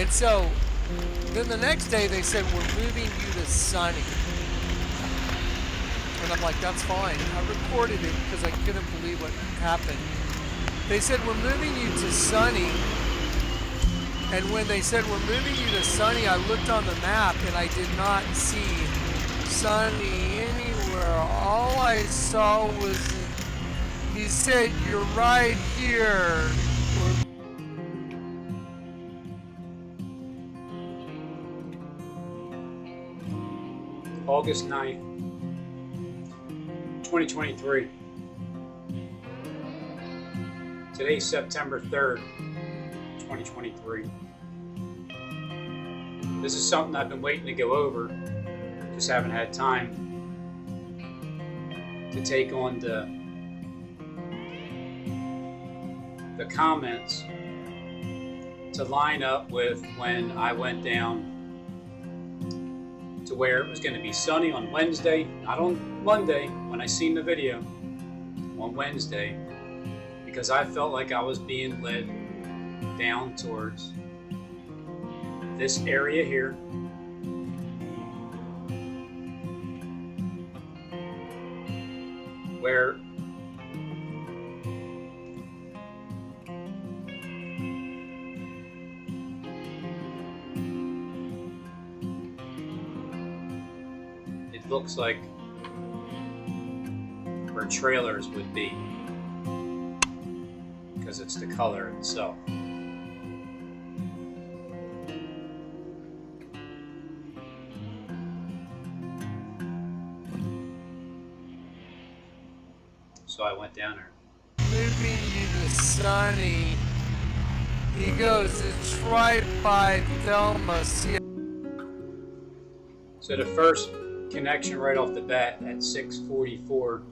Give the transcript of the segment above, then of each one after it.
And so then the next day they said, we're moving you to sunny. And I'm like, that's fine. I recorded it because I couldn't believe what happened. They said, we're moving you to sunny. And when they said, we're moving you to sunny, I looked on the map and I did not see sunny anywhere. All I saw was, he said, you're right here. August 9th, 2023. Today's September 3rd, 2023. This is something I've been waiting to go over, just haven't had time to take on the comments to line up with when I went down to where it was going to be sunny on Wednesday, not on Monday when I seen the video, on Wednesday, because I felt like I was being led down towards this area here, where it looks like where trailers would be, because it's the color itself. So I went down there. Moving you to sunny. He goes, it's right by Thelma. So the first connection right off the bat at 6:44,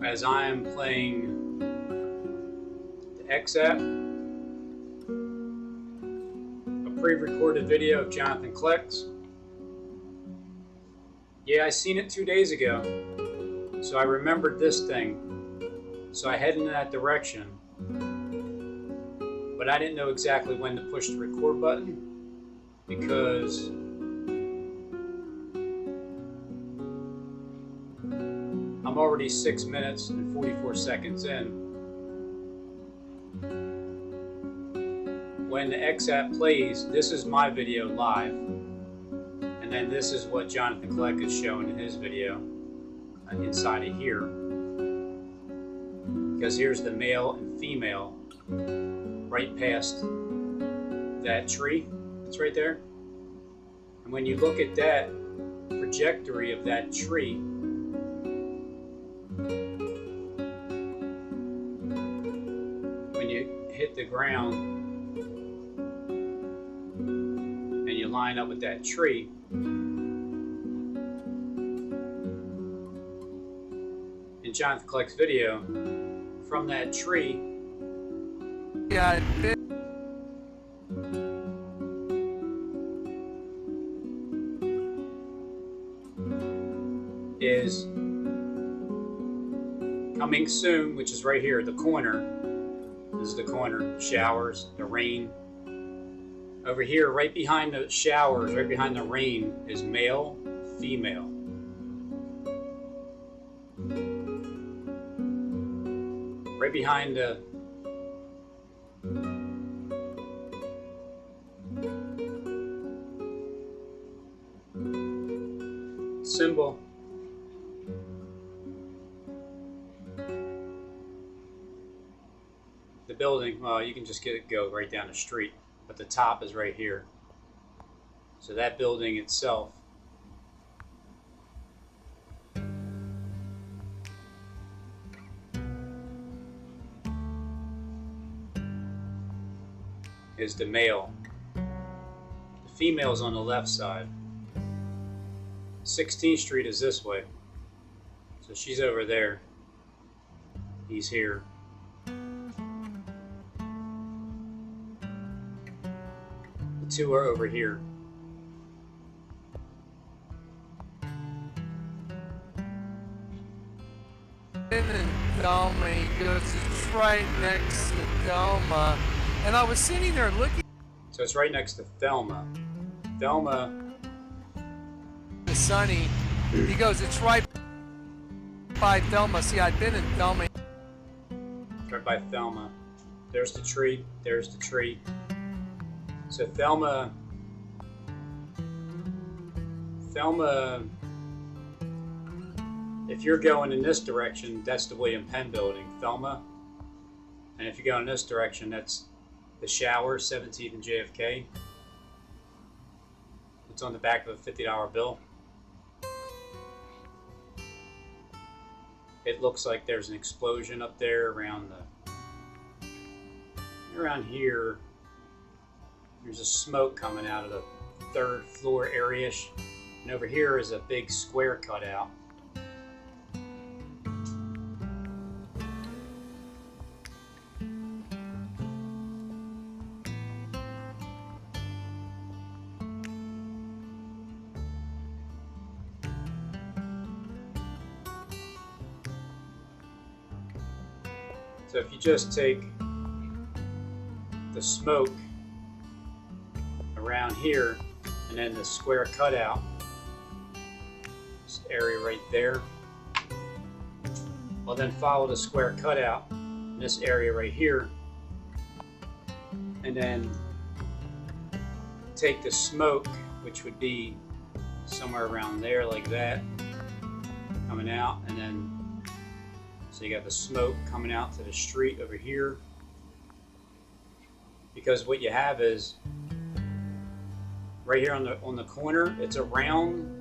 as I am playing the XApp, a pre-recorded video of Jonathan Kleck's. Yeah, I seen it 2 days ago, so I remembered this thing, so I headed in that direction, but I didn't know exactly when to push the record button, because I'm already 6 minutes and 44 seconds in. When the XApp plays, this is my video live, and then this is what Jonathan Kleck is showing in his video inside of here, because here's the male and female right past that tree that's right there. And when you look at that trajectory of that tree, when you hit the ground and you line up with that tree, in Jonathan Kleck's video, from that tree, Yeah, is coming soon, which is right here at the corner. This is the corner, showers, the rain. Over here, right behind the showers, right behind the rain, is male, female. Right behind the symbol, the building, well, you can just go right down the street, but the top is right here. So that building itself is the male. The female's on the left side. 16th Street is this way. So she's over there. He's here. The two are over here. in Thelma, he goes, it's right next to Thelma. And I was sitting there looking. So it's right next to Thelma. Thelma. To Sunny. He goes, it's right by Thelma. See, I'd been in Thelma. Right by Thelma. There's the tree. There's the tree. So Thelma, if you're going in this direction, that's the William Penn building, Thelma. And if you go in this direction, that's the Shower, 17th and JFK. It's on the back of a $50 bill. It looks like there's an explosion up there around here. There's a smoke coming out of the 3rd floor area-ish. And over here is a big square cutout. So if you just take the smoke around here and then the square cutout, this area right there, well then follow the square cutout in this area right here, and then take the smoke, which would be somewhere around there like that, coming out, and then so you got the smoke coming out to the street over here, because what you have is right here on the corner, it's a round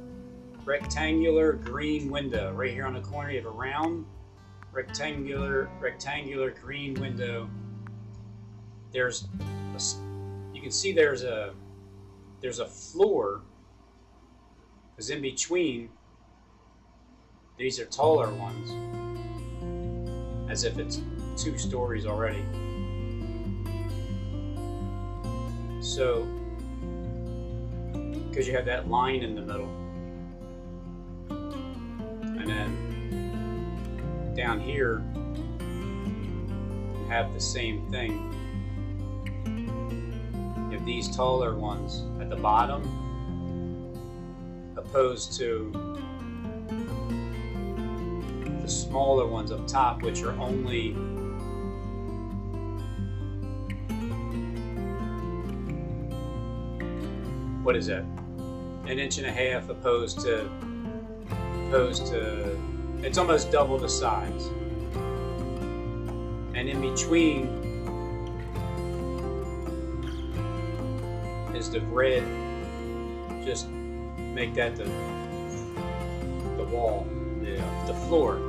rectangular green window. Right here on the corner, you have a round rectangular green window. You can see there's a floor, because in between these are taller ones, as if it's 2 stories already. So, because you have that line in the middle, and then down here you have the same thing. You have these taller ones at the bottom, opposed to the smaller ones up top, which are only what is that? 1.5 inches, opposed to it's almost double the size. And in between is the red. Just make that the wall, the floor.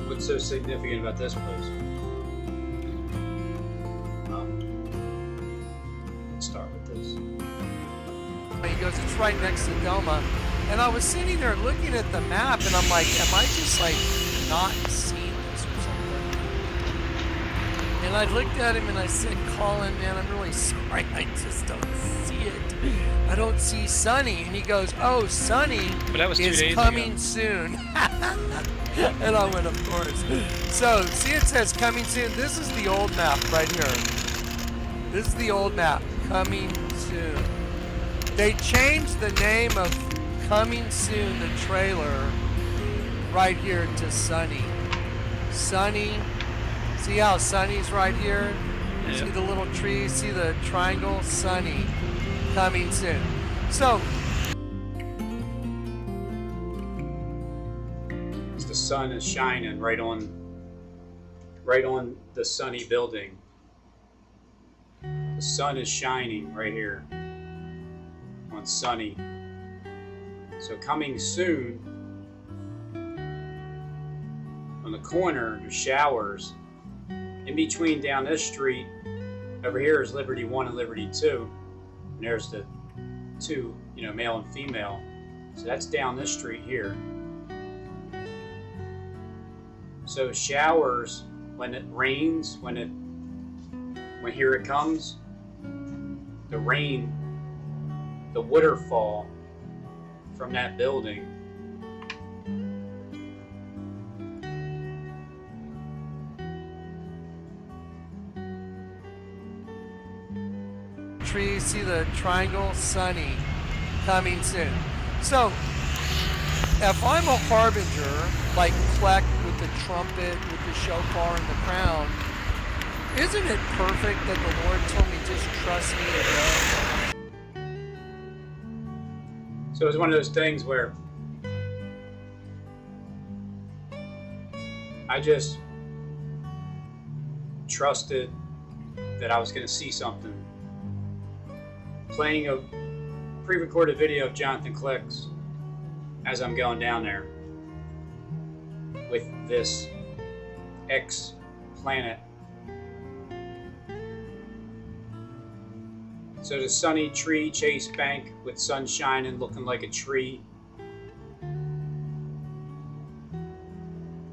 What's so significant about this place? Let's start with this. He goes, it's right next to Thelma. And I was sitting there looking at the map, and I'm like, am I just like not seeing this or something? And I looked at him and I said, Colin, man, I'm really sorry. I just don't see it. I don't see Sunny. And he goes, oh, Sunny is coming soon. And I went, of course. So, see, it says coming soon. This is the old map right here. This is the old map, coming soon. They changed the name of Coming Soon, the trailer, right here to Sunny. Sunny. See how Sunny's right here? Yep. See the little tree? See the triangle? Sunny. Coming soon. So, as the sun is shining right on the sunny building. The sun is shining right here on sunny. So coming soon, on the corner, there's showers. In between down this street, over here is Liberty 1 and Liberty 2. And there's the two, male and female. So that's down this street here. So showers, when it rains, when here it comes, the rain, the waterfall from that building. Tree, see the triangle, sunny, coming soon. So, if I'm a harbinger, like Kleck with the trumpet, with the shofar and the crown, isn't it perfect that the Lord told me just trust me and go? So it's one of those things where I just trusted that I was going to see something. Playing a pre-recorded video of Jonathan Kleck's as I'm going down there with this X-planet. So the sunny tree chase bank with sun shining, looking like a tree.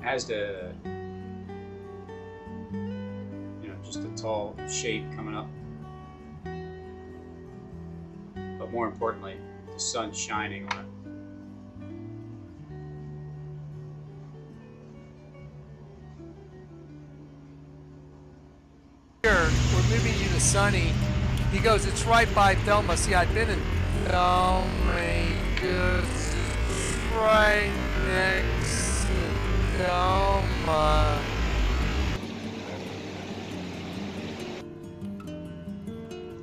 Has the, just a tall shape coming up. But more importantly, the sun shining on it. Here, we're moving you to sunny. He goes, it's right by Thelma. See, I'd been in Thelma, just right next to Thelma.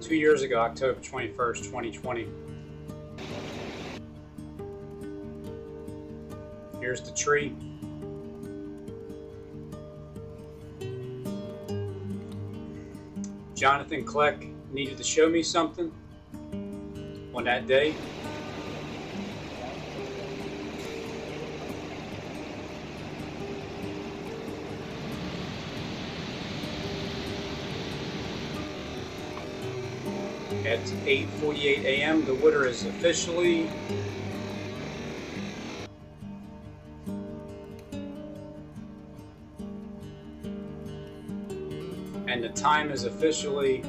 Two years ago, October 21st, 2020. Here's the tree. Jonathan Kleck needed to show me something on that day. At 8:48 a.m., the water is officially and the time is officially.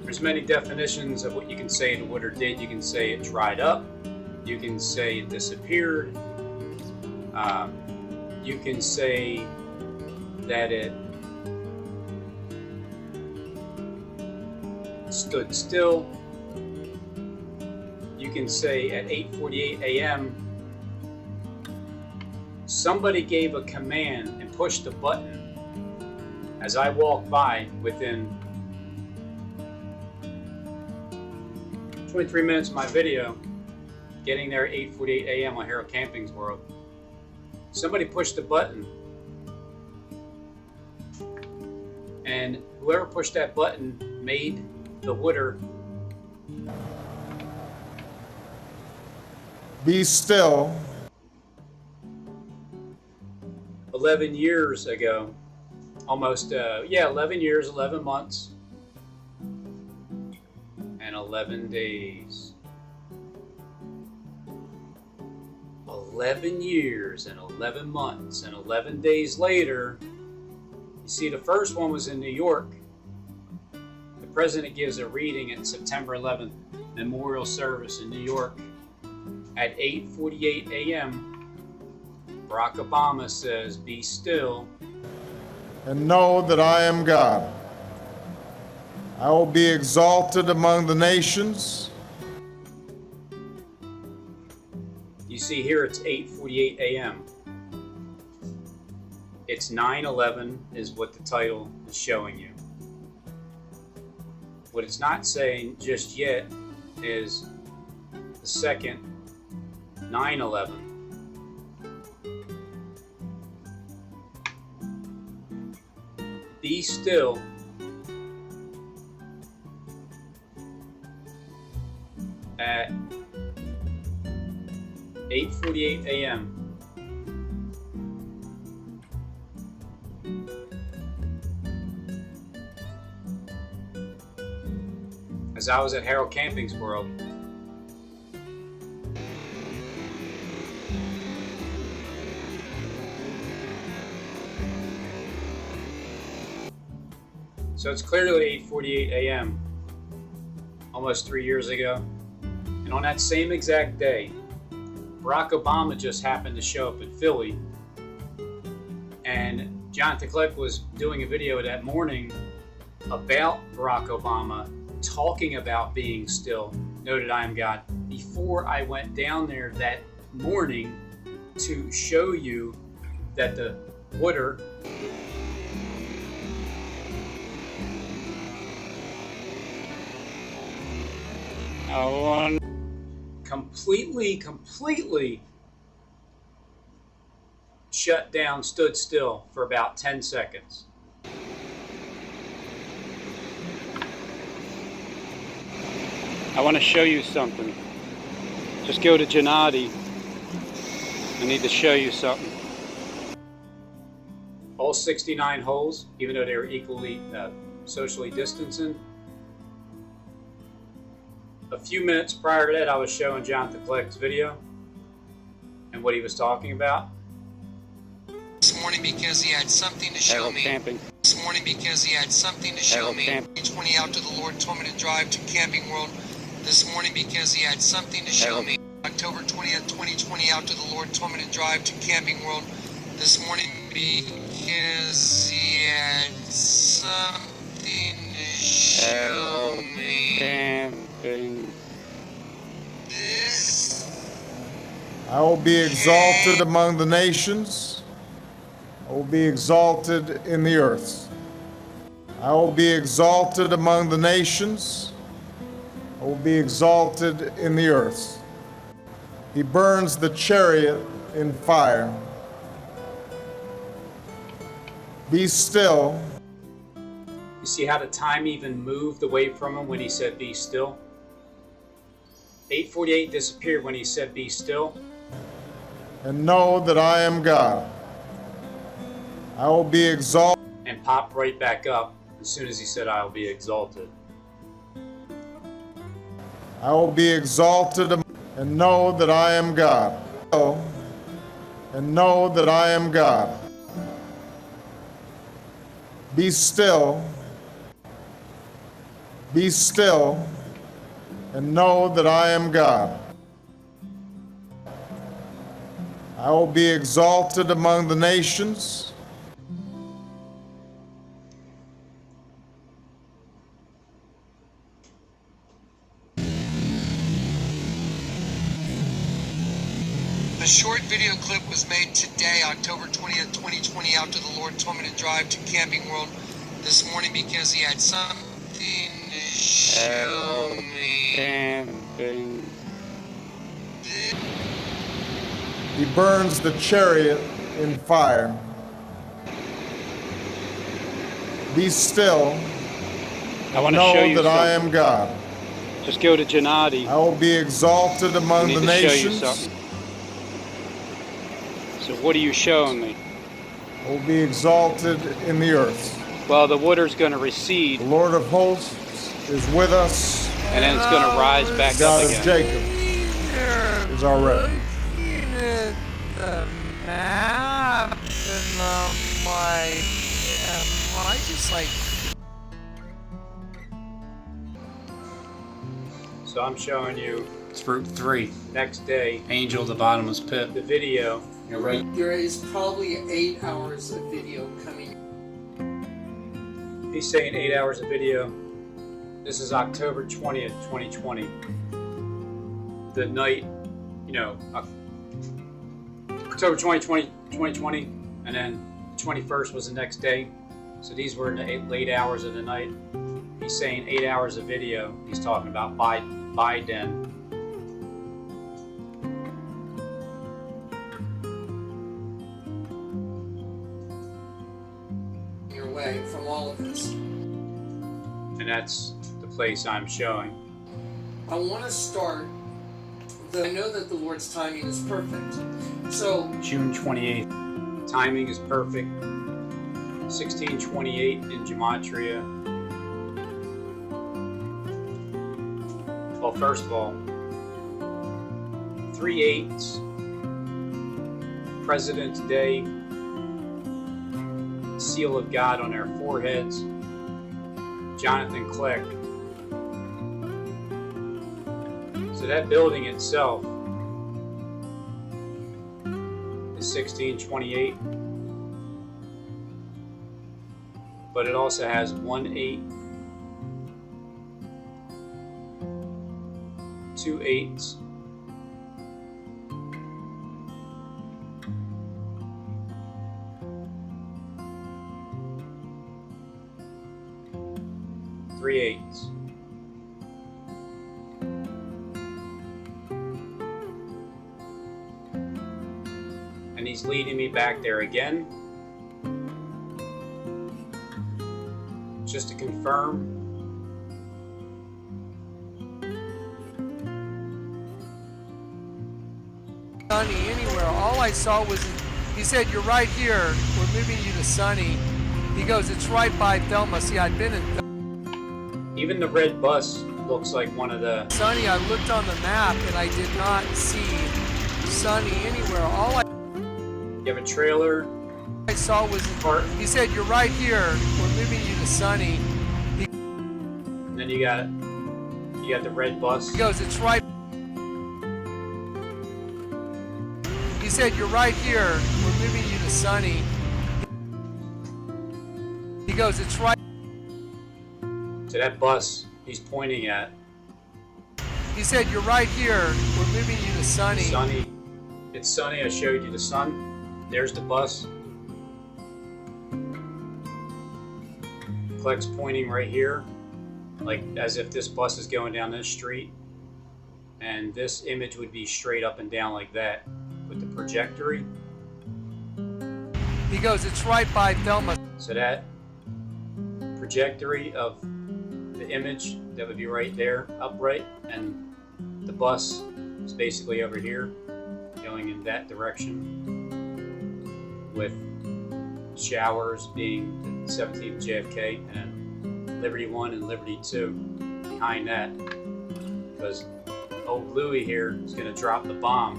There's many definitions of what you can say the water did. You can say it dried up. You can say it disappeared. You can say that it stood still. You can say at 8:48 a.m. somebody gave a command and pushed a button as I walked by within 23 minutes of my video, getting there at 8:48 a.m. on Harold Camping's World. Somebody pushed a button, and whoever pushed that button made the water be still. 11 years ago, almost 11 years, 11 months and 11 days. 11 years and 11 months and 11 days later. You see, the first one was in New York. The president gives a reading at September 11th memorial service in New York at 8:48 a.m. Barack Obama says, "Be still And know that I am God. I will be exalted among the nations." You see here it's 8:48 a.m. It's 9/11 is what the title is showing you. What it's not saying just yet is 2nd, 9/11. Be still at 8:48 a.m. as I was at Harold Camping's World. So it's clearly 8:48 a.m. almost 3 years ago. And on that same exact day, Barack Obama just happened to show up in Philly. And Jonathan Kleck was doing a video that morning about Barack Obama talking about being still. Noted I am God. Before I went down there that morning to show you that the water completely shut down, stood still for about 10 seconds. I want to show you something. Just go to Gennady. I need to show you something. All 69 holes, even though they were equally socially distancing. A few minutes prior to that, I was showing Jonathan Kleck's video and what he was talking about. This morning because he had something to show Harold me. Camping. This morning because he had something to show Harold me. Camping. 20 out to the Lord told me to drive to Camping World. This morning because he had something to show Harold. me. October 20th, 2020 out to the Lord told me to drive to Camping World. This morning because he had something to show me. Camping. This I will be exalted among the nations. I will be exalted in the earth. I will be exalted among the nations. I will be exalted in the earth. He burns the chariot in fire. Be still. You see how the time even moved away from him when he said be still? 8:48 disappeared when he said be still. And know that I am God. I will be exalted. And popped right back up as soon as he said I will be exalted. I will be exalted and know that I am God. And know that I am God. Be still. Be still and know that I am God. I will be exalted among the nations. The short video clip was made today, October 20th, 2020, out to the Lord told me to drive to Camping World this morning because he had something to show me. Camping. He burns the chariot in fire. Be still. I want to show Know you that I something. am God. Just go to Gennady. I will be exalted I among need the to show you nations. something. So what are you showing me? I will be exalted in the earth. Well, the water's going to recede, The Lord of hosts is with us. and then it's going to rise back God up of again. Jacob is our refuge. Looking at the map, and I'm like, am I just like, So I'm showing you It's fruit 3. next day Angel of the bottomless pit. the video. You're right. there is probably 8 hours of video coming. He's saying 8 hours of video. This is October 20th, 2020. The night, October 2020, 2020, and then the 21st was the next day. So these were in the late hours of the night. He's saying 8 hours of video. He's talking about Biden. away from all of this. And that's the place I'm showing. I want to start. I know that the Lord's timing is perfect. So June 28th. Timing is perfect. 1628 in Gematria. Well, first of all, 3/8, President's Day, seal of God on their foreheads, Jonathan Kleck. So that building itself is 1628, but it also has 1/8, 2/8, three eighths. And he's leading me back there again, just to confirm. Sunny anywhere. All I saw was, he said, "You're right here. We're moving you to Sunny." He goes, "It's right by Thelma." See, I'd been in Even the red bus looks like one of the... Sunny. I looked on the map and I did not see Sunny anywhere. All You have a trailer. I saw was, he said, "You're right here. We're moving you to Sunny." And then you got the red bus. He goes, "It's right." He said, "You're right here. We're moving you to Sunny." He goes, "It's right." So that bus he's pointing at. He said, "You're right here. We're moving you to Sunny." Sunny. It's sunny. I showed you the sun. There's the bus. Kleck's pointing right here, like as if this bus is going down this street. And this image would be straight up and down like that with the trajectory. He goes, "It's right by Thelma." So that trajectory of the image, that would be right there, upright, and the bus is basically over here, going in that direction, with showers being the 17th JFK and Liberty 1 and Liberty 2 behind that, because old Louis here is going to drop the bomb.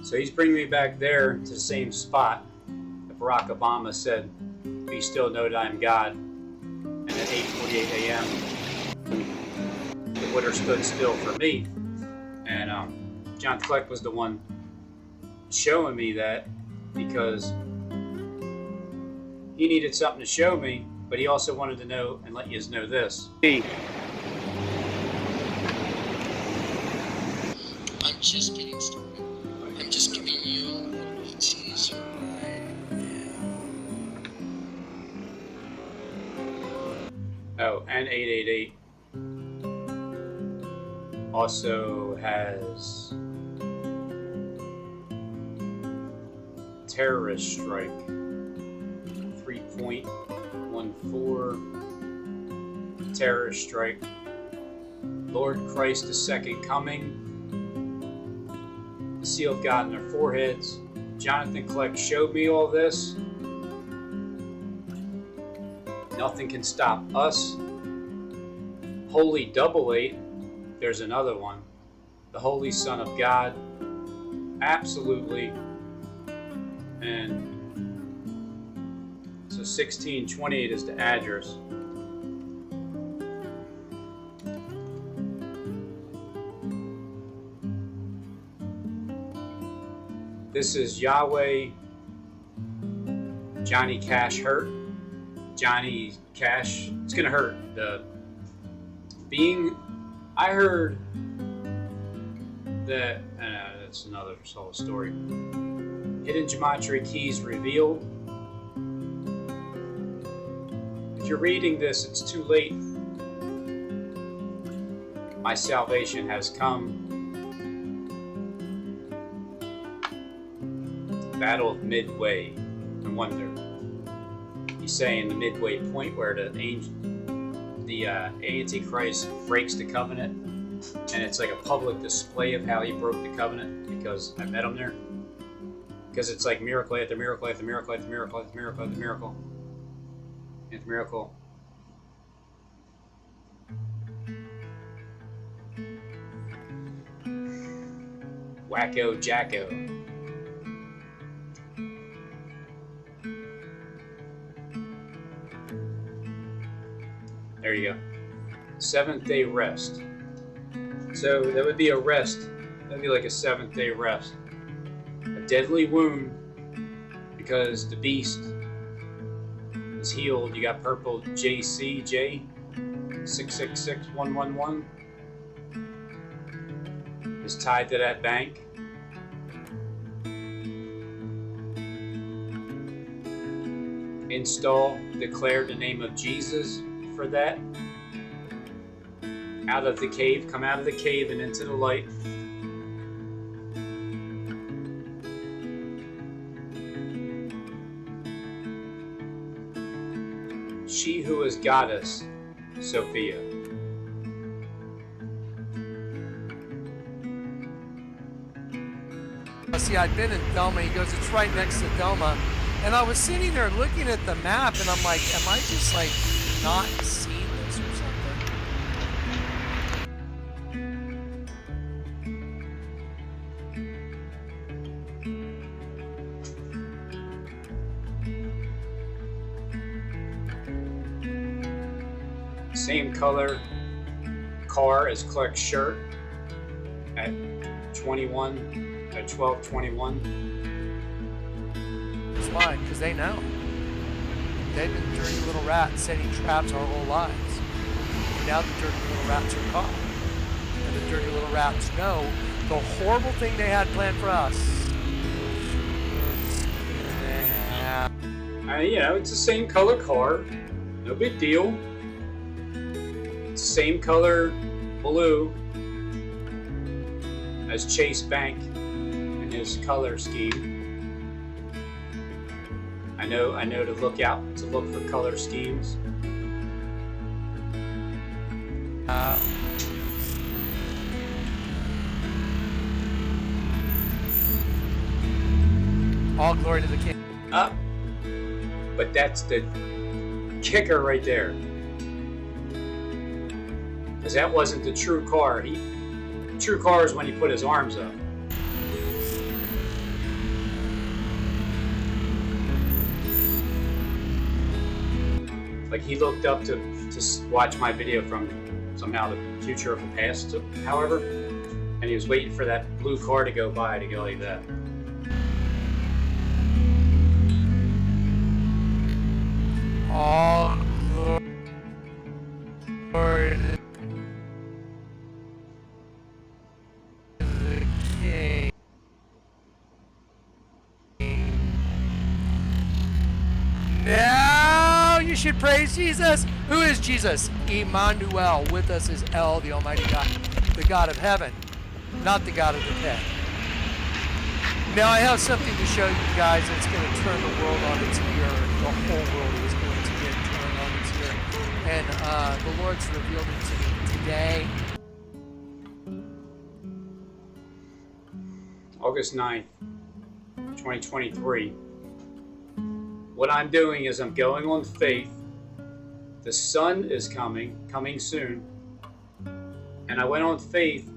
So he's bringing me back there to the same spot that Barack Obama said, "We still know that I am God." And at 8:48 a.m., the water stood still for me. And John Kleck was the one showing me that, because he needed something to show me, but he also wanted to know and let you know this. I'm just getting started. I'm just giving you a teaser right now. Oh, and 888 also has terrorist strike 3.14, terrorist strike, Lord Christ the Second Coming, the seal of God in their foreheads. Jonathan Kleck showed me all this. Nothing can stop us. Holy 888, there's another one. The Holy Son of God, absolutely. And so 1628 is the address. This is Yahweh. Johnny Cash hurt. Johnny Cash, it's gonna hurt. I heard that, that's another whole story. Hidden Gematria keys revealed. If you're reading this, it's too late. My salvation has come. Battle of Midway. I wonder. He's saying the midway point where the Antichrist breaks the covenant, and it's like a public display of how he broke the covenant, because I met him there. Because it's like miracle after miracle after miracle after miracle after miracle after miracle after miracle. Wacko Jacko. There you go. 7th-day rest. So that would be a rest. That would be like a 7th-day rest. A deadly wound because the beast is healed. You got purple JCJ 666111 is tied to that bank. Install, declare the name of Jesus for that. Out of the cave, come out of the cave and into the light. She who is goddess, Sophia. See, I'd been in Thelma. He goes, it's right next to Thelma. And I was sitting there looking at the map, and I'm like, am I just like not seeing this or something? Same color car as Kleck's shirt at 12:21. That's why, because they know. They've been dirty little rats setting traps our whole lives. Now the dirty little rats are caught. And the dirty little rats know the horrible thing they had planned for us. You know, it's the same color car. No big deal. It's the same color blue as Chase Bank in his color scheme. I know to look for color schemes. All glory to the King. But that's the kicker right there. Because that wasn't the true car. The true car is when he put his arms up. Like he looked up to watch my video from somehow the future of the past, however, and he was waiting for that blue car to go by to go like that. All glory to the King. Now you should praise Jesus. Who is Jesus? Emmanuel. With us is El, the Almighty God, the God of heaven, not the God of the dead. Now I have something to show you guys that's going to turn the world on its ear. The whole world is going to get turned on its ear. And the Lord's revealed it to me today. August 9th, 2023. What I'm doing is I'm going on faith. The sun is coming soon. And I went on faith,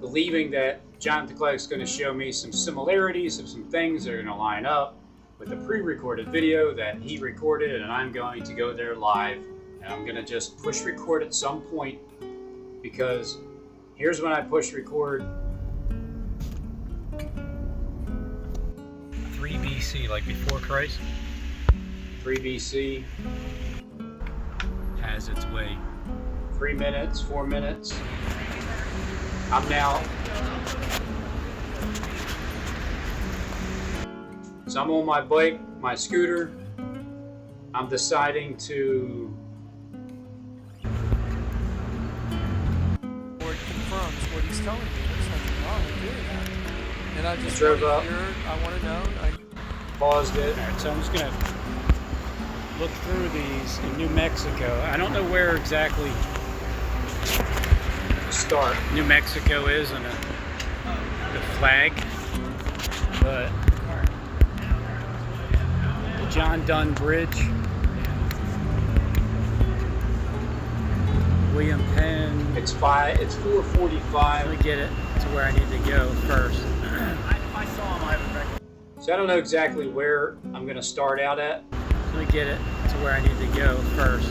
believing that Jonathan Kleck is going to show me some similarities of some things that are going to line up with the pre-recorded video that he recorded, and I'm going to go there live, and I'm going to just push record at some point, because here's when I push record. 3 BC, like before Christ, 3 BC has its way. 3 minutes, 4 minutes. I'm now. So I'm on my bike, my scooter. I'm deciding to. The Lord confirms what he's telling me. There's nothing wrong with doing that. And I just drove want to up. hear, I want to know. Paused it. Alright, so I'm just gonna look through these in New Mexico. I don't know where exactly Start. New Mexico is on the flag, but the John Dunn Bridge, William Penn. It's 4:45. Let me get it to where I need to go first. So I don't know exactly where I'm gonna start out at. Let me get it to where I need to go first.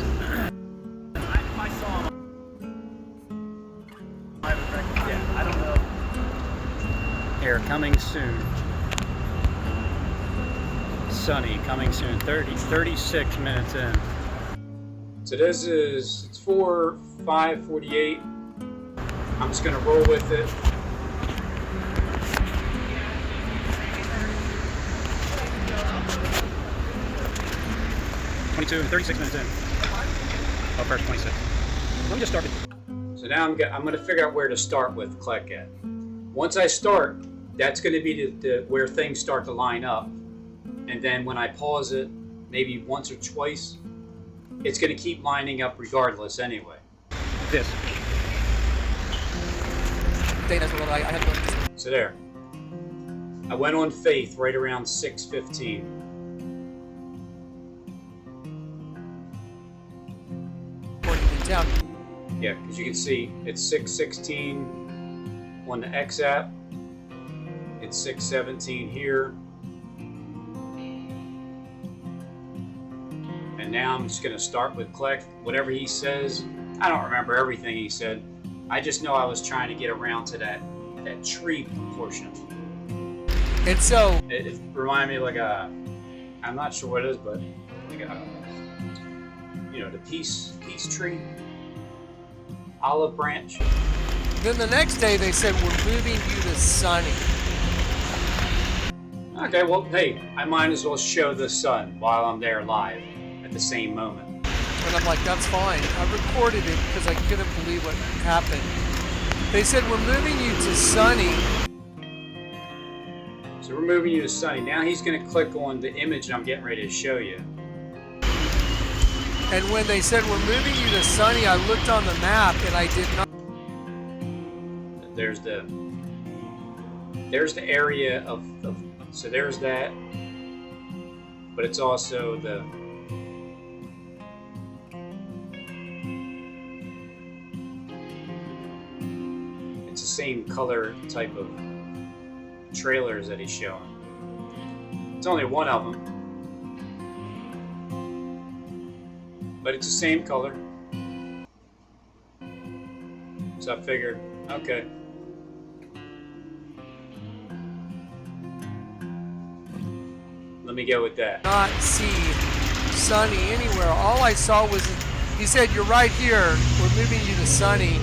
Yeah, I don't know. Here, coming soon. Sunny, coming soon. 36 minutes in. So it's 5:48. I'm just gonna roll with it. And 36 minutes in. Oh, first 26. Let me just start it. So now I'm gonna figure out where to start with Kleck at. Once I start, that's gonna be where things start to line up. And then when I pause it, maybe once or twice, it's gonna keep lining up regardless anyway. This. Dana's what I had to So there. I went on Faith right around 6:15. in town. Yeah, because you can see it's 6:16 on the X app. It's 6:17 here. And now I'm just going to start with Kleck. Whatever he says, I don't remember everything he said. I just know I was trying to get around to that tree portion. And so, It reminded me like I'm not sure what it is, but like the peace tree, olive branch. then the next day they said, we're moving you to Sunny. Okay, well, hey, I might as well show the sun while I'm there live at the same moment. And I'm like, that's fine. I recorded it because I couldn't believe what happened. They said, we're moving you to Sunny. So we're moving you to Sunny. Now he's going to click on the image I'm getting ready to show you. And when they said, we're moving you to Sunny, I looked on the map and I did not. There's the area of so there's that, but it's also it's the same color type of trailers that he's showing. It's only one of them, but it's the same color. So I figured, okay. Let me go with that. Not see Sunny anywhere. All I saw was, he said, you're right here. We're moving you to Sunny.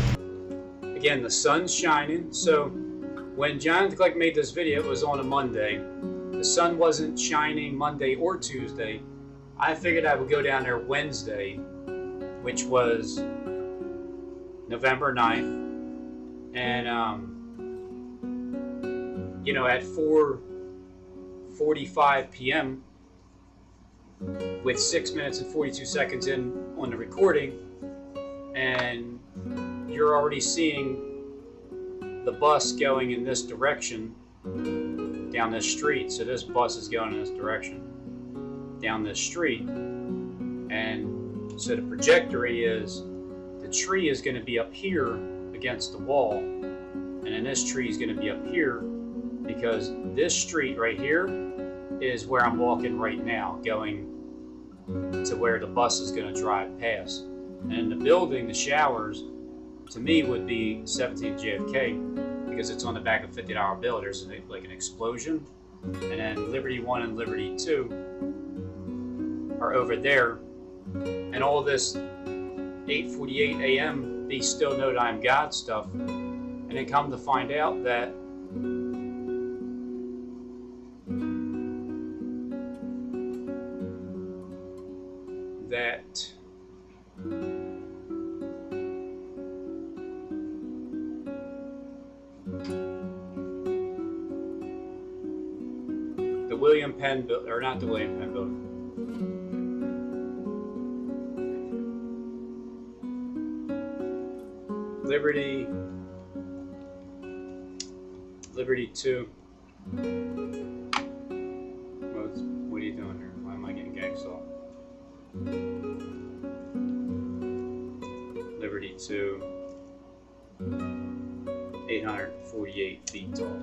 Again, the sun's shining. So when Jonathan Kleck made this video, it was on a Monday. The sun wasn't shining Monday or Tuesday. I figured I would go down there Wednesday, which was November 9th. And, at 4:45 p.m. with 6 minutes and 42 seconds in on the recording, and you're already seeing the bus going in this direction down this street. So this bus is going in this direction down this street, and so the trajectory is the tree is going to be up here against the wall, and then this tree is going to be up here, because this street right here is where I'm walking right now, going to where the bus is going to drive past. And the building, the showers, to me would be 17th JFK, because it's on the back of a $50 bill. There's like an explosion, and then Liberty 1 and Liberty 2 are over there, and all this 8:48 a.m. be still know that I'm God stuff, and then come to find out that Penn, or not the William Penn building. Liberty 2. What are you doing here? Why am I getting gang assault? Liberty 2, 848 feet tall.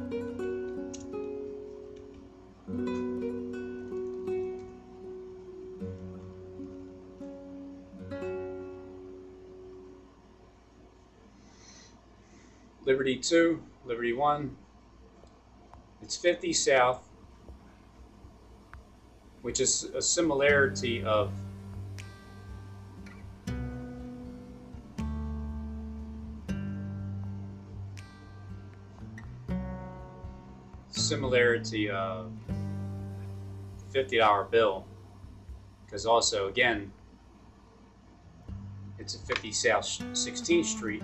Liberty 2, Liberty 1, it's 50 south, which is a similarity of $50 bill, because also again it's a 50 South 16th Street.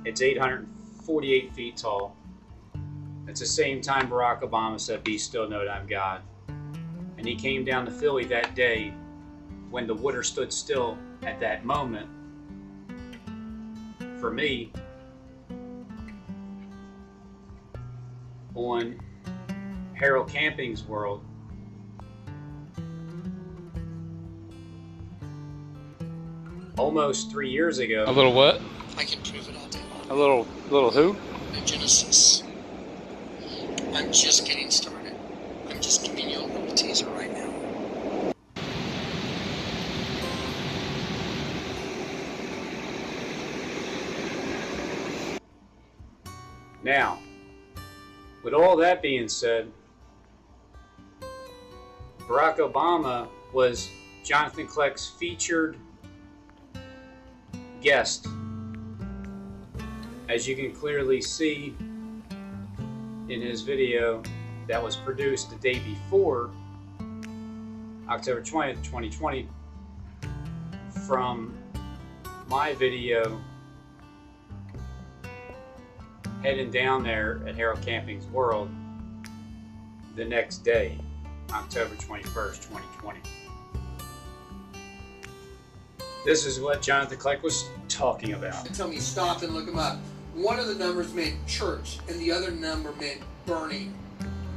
It's 848 feet tall. It's the same time Barack Obama said, "Be still, know that I'm God." And he came down to Philly that day when the water stood still at that moment. For me, on Harold Camping's World, almost 3 years ago. A little what? I can prove it all day long. A little who? Genesis. I'm just getting started. I'm just giving you a little teaser right now. Now, with all that being said, Barack Obama was Jonathan Kleck's featured guest. As you can clearly see in his video that was produced the day before, October 20th, 2020, from my video heading down there at Harold Camping's World the next day, October 21st, 2020. This is what Jonathan Kleck was talking about. Tell me stop and look them up. One of the numbers meant church and the other number meant burning.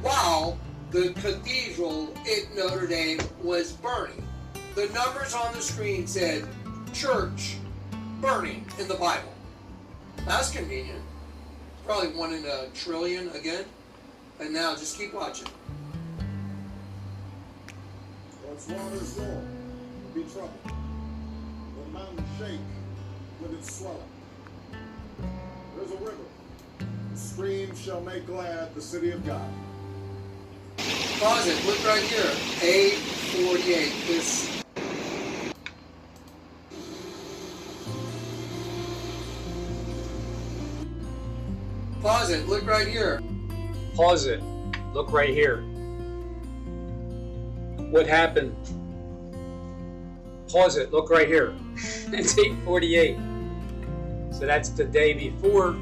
While the cathedral at Notre Dame was burning. The numbers on the screen said church burning in the Bible. That's convenient. Probably 1 in a trillion again. And now just keep watching. Once waters roar, be trouble. When mountains shake with its swelling. There's a river. The stream shall make glad the city of God. Pause it. Look right here. A48. This. Pause it. Look right here. Pause it. Look right here. What happened? Pause it. Look right here. It's 8:48. So that's the day before.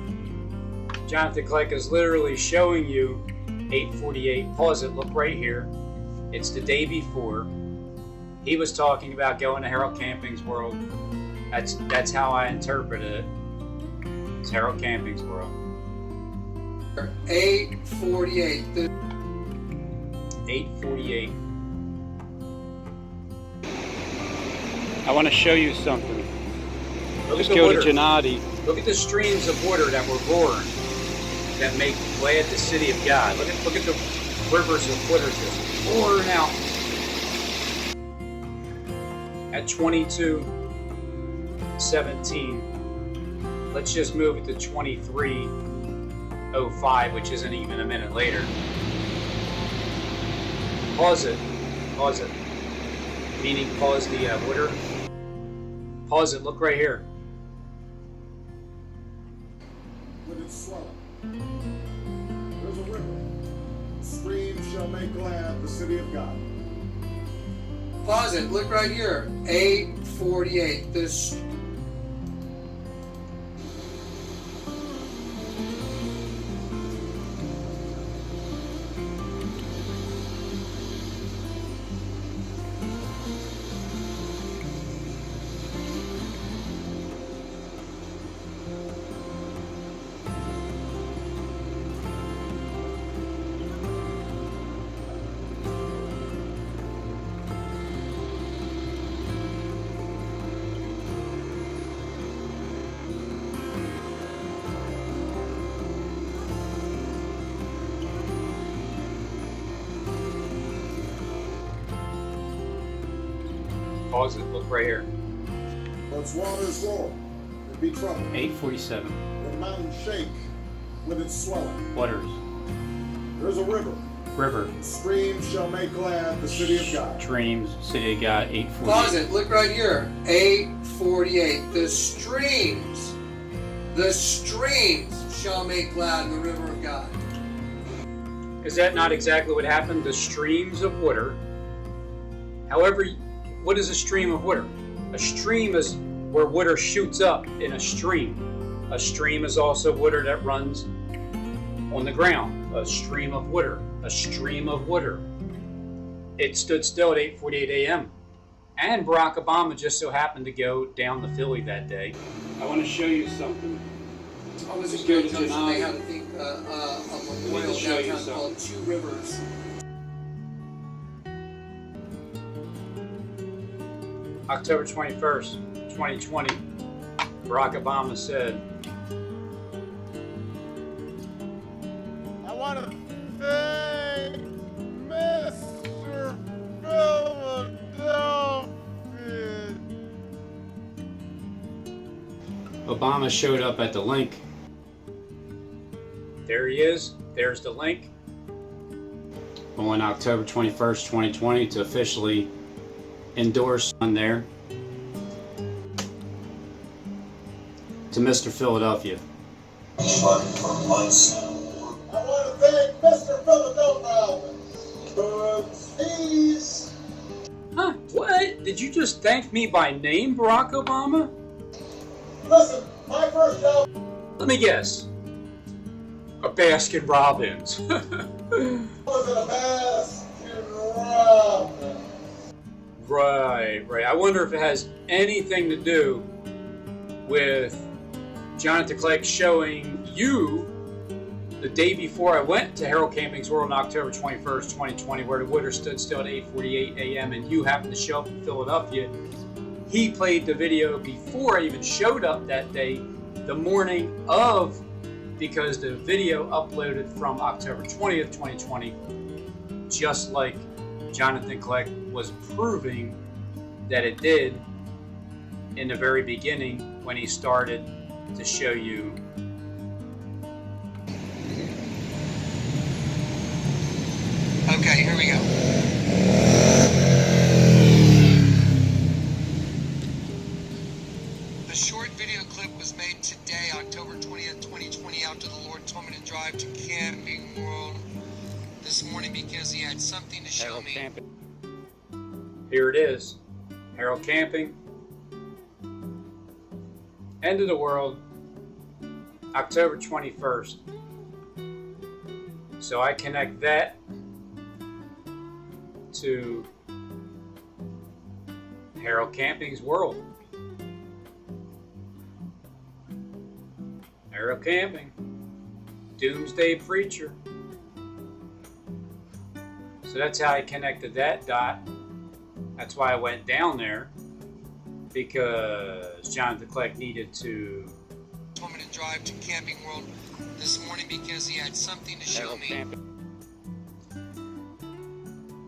Jonathan Kleck is literally showing you 8:48. Pause it. Look right here. It's the day before. He was talking about going to Harold Camping's World. That's how I interpreted it. It's Harold Camping's World. 8:48. 8:48. I want to show you something. Look Just at the go water. to Gennady. Look at the streams of water that were roaring, that make glad the city of God. Look at the rivers of water just pouring out. At 22:17, let's just move it to 23:05, which isn't even a minute later. Pause it. Pause it. Meaning pause the water. Pause it. Look right here. With its swelling. There's a river. The stream shall make glad the city of God. Pause it. Look right here. 8:48. This. Pause it. Look right here. What's waters roar, there be trouble. 847. The mountains shake with its swelling. Waters. There's a river. River. Streams shall make glad the city of God. Streams. City of God. 848. Pause it. Look right here. 8:48. The streams shall make glad the river of God. Is that not exactly what happened? The streams of water. However, what is a stream of water? A stream is where water shoots up in a stream. A stream is also water that runs on the ground. A stream of water. A stream of water. It stood still at 8:48 a.m. And Barack Obama just so happened to go down to Philly that day. I want to show you something. I was Just in go to Junction. Denali. They had, I think, a memorial show you downtown something. called Two Rivers. October 21st, 2020, Barack Obama said, I want to thank Mr. Philadelphia. Obama showed up at the link. there he is, there's the link. On October 21st, 2020 to officially endorse on there to Mr. Philadelphia. I want to thank Mr. Philadelphia because he's Huh? What? Did you just thank me by name, Barack Obama? listen. My first job Let me guess. A Baskin Robbins. was at a Baskin Robbins. Right. I wonder if it has anything to do with Jonathan Kleck showing you the day before I went to Harold Camping's World on October 21st, 2020, where the water stood still at 8:48 a.m. and you happened to show up in Philadelphia. He played the video before I even showed up that day, the morning of, because the video uploaded from October 20th, 2020, just like Jonathan Kleck was proving that it did in the very beginning when he started to show you. Okay, here we go. The short video clip was made today, October 20th, 2020, out to the Lord told me to drive to Camping World this morning because he had something to show Harold me. Camping. Here it is. Harold Camping. End of the world. October 21st. So I connect that to Harold Camping's World. Harold Camping. Doomsday Preacher. So that's how I connected that dot. That's why I went down there, because Jonathan Kleck needed to. Told me to drive to Camping World this morning because he had something to show Harold me. Camping.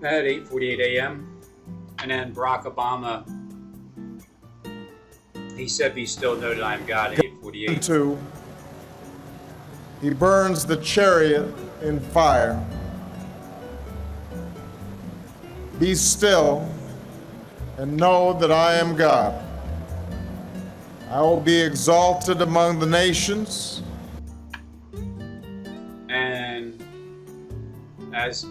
At 8:48 a.m. And then Barack Obama, he said, "Be still, know that I am God." At 8:48. 2. He burns the chariot in fire. Be still and know that I am God. I will be exalted among the nations. And as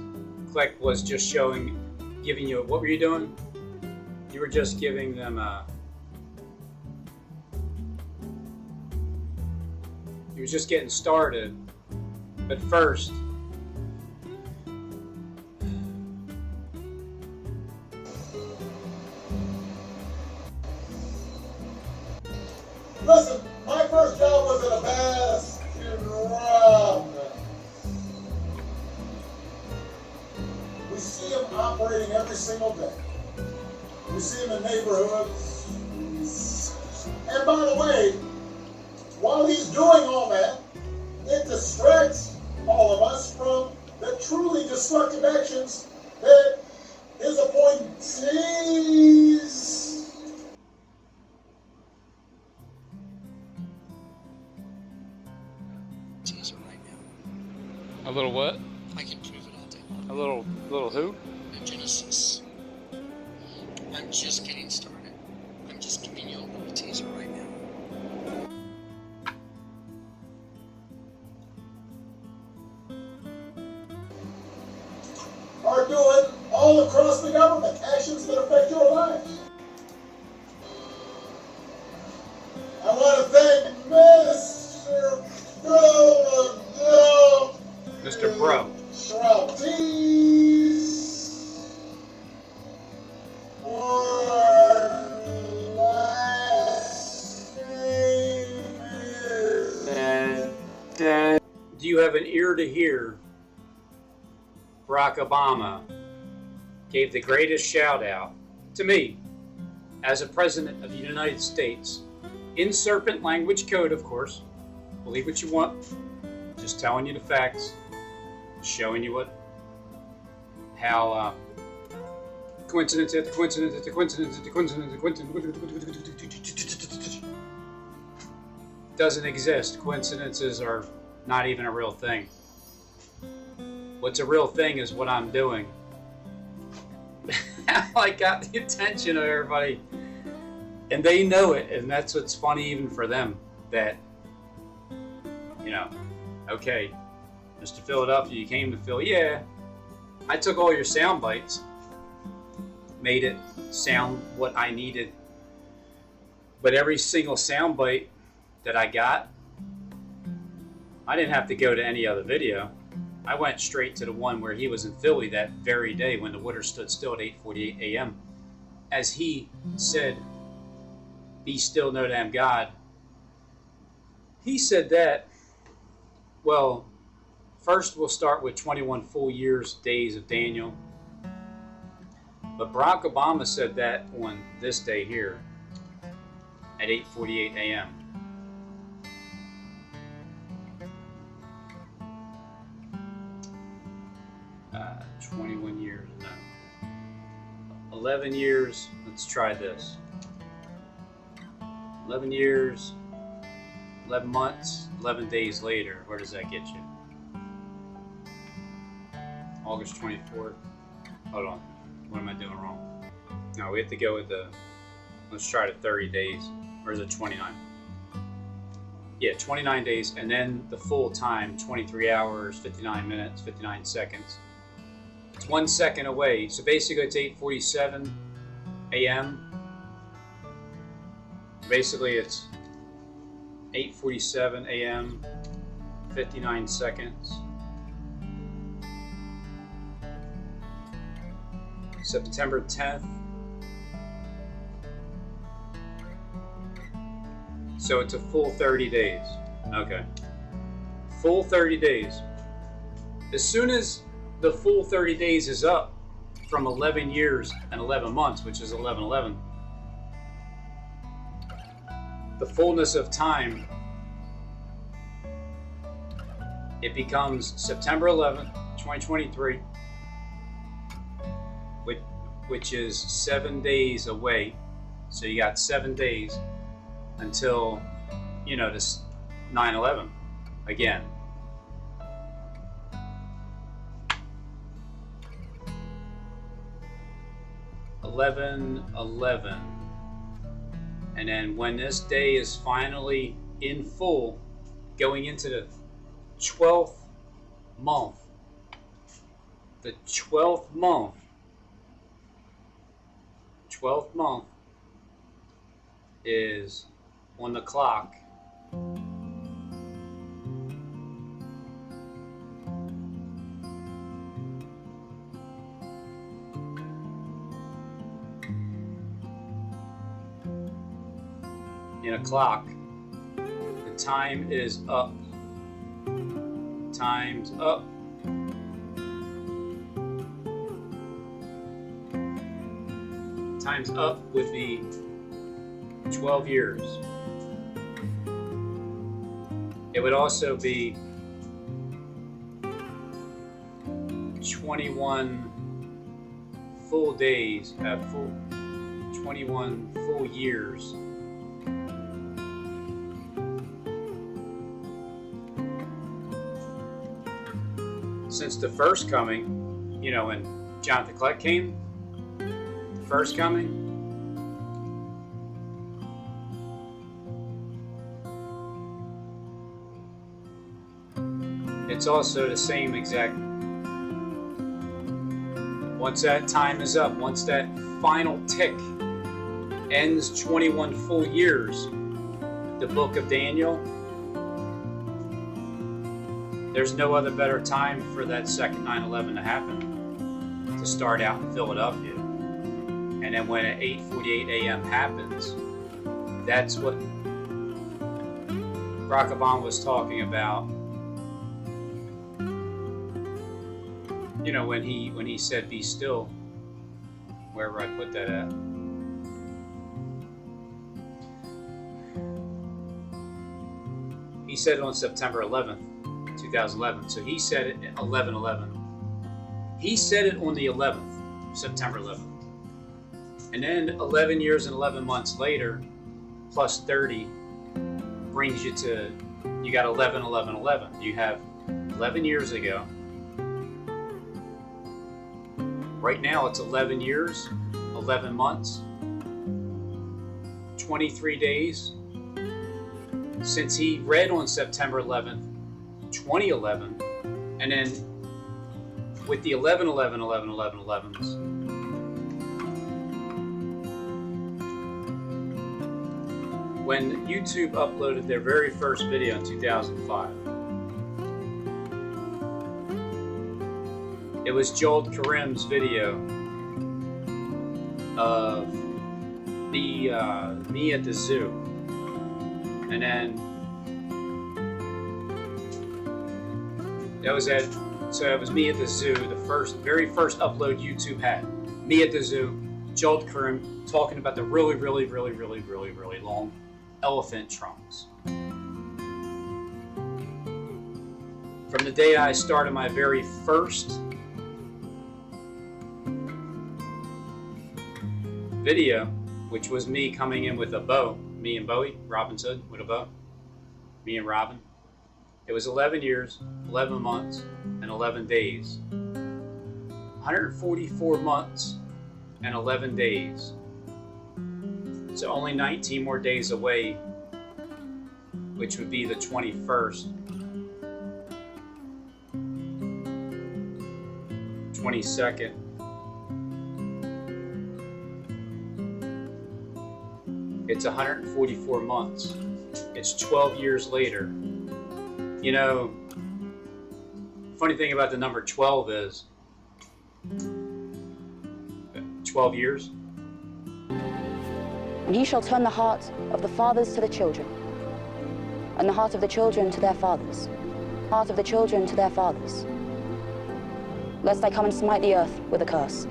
Kleck was just showing, giving you, what were you doing? You were just giving them a... You were just getting started. But first... Listen, my first job was at a Baskin Robbins. We see them operating every single day. We see them in neighborhoods. And by the way, while he's doing all that, it distracts all of us from the truly destructive actions that his appointees. Teaser right now. A little what? I can prove it all day long. A little who? The Genesis. I'm just getting started. I'm just giving you a little teaser right now. Are doing all across the government, actions that affect your lives. I want to thank Mr. Mr. Bro. Schraubtees for last name. Do you have an ear to hear? Barack Obama gave the greatest shout out to me as a president of the United States in serpent language code, of course. Believe what you want. Just telling you the facts, showing you how coincidence after coincidence after coincidence after coincidence after coincidence doesn't exist. Coincidences are not even a real thing. What's a real thing is what I'm doing. I got the attention of everybody, and they know it, and that's what's funny even for them, that, you know, okay, Mr. Philadelphia, you came to Philly. Yeah, I took all your sound bites, made it sound what I needed, but every single sound bite that I got, I didn't have to go to any other video. I went straight to the one where he was in Philly that very day when the water stood still at 8:48 a.m. As he said, "Be still, know that I am God." He said that. Well, first we'll start with 21 full years, days of Daniel. But Barack Obama said that on this day here at 8:48 a.m. 21 years, no. 11 years, let's try this. 11 years, 11 months, 11 days later, where does that get you? August 24th. Hold on, what am I doing wrong? No, we have to go with let's try the 30 days. Or is it 29? Yeah, 29 days, and then the full time, 23 hours, 59 minutes, 59 seconds. It's 1 second away, so basically it's 8:47 a.m. Basically it's 8:47 a.m., 59 seconds. September 10th. So it's a full 30 days. Okay. Full 30 days. As soon as the full 30 days is up from 11 years and 11 months, which is 11/11, the fullness of time, it becomes September 11th, 2023, which is 7 days away. So you got 7 days until, you know, this 9/11 again. 11/11, and then when this day is finally in full, going into the 12th month, the 12th month, 12th month is on the clock. In a clock, the time is up. Time's up. Time's up with the 12 years. It would also be 21 full days, 21 full years. Since the first coming, you know, when Jonathan Kleck came, the first coming, it's also the same exact. Once that time is up, once that final tick ends 21 full years, the book of Daniel, there's no other better time for that second 9/11 to happen, to start out in Philadelphia. And then when at 8:48 a.m. happens, that's what Barack Obama was talking about. You know, when he said, "Be still," wherever I put that at. He said it on September 11th, 2011. So he said it at 11/11. He said it on the 11th, September 11th. And then 11 years and 11 months later, plus 30, brings you to, you got 11/11/11. You have 11 years ago. Right now it's 11 years, 11 months, 23 days since he read on September 11th, 2011, and then with the 11/11/11/11/11s, when YouTube uploaded their very first video in 2005, it was Joel Karim's video of me at the zoo, and then that was it. So it was me at the zoo, the very first upload YouTube had. Me at the zoo, Joel Karim talking about the really long elephant trunks. From the day I started my very first video, which was me coming in with a bow, me and Bowie, Robin's Hood with a bow, me and Robin. It was 11 years, 11 months, and 11 days. 144 months and 11 days. So only 19 more days away, which would be the 21st, 22nd, it's 144 months. It's 12 years later. You know, funny thing about the number 12 is 12 years. And he shall turn the heart of the fathers to the children, and the heart of the children to their fathers, heart of the children to their fathers, lest I come and smite the earth with a curse.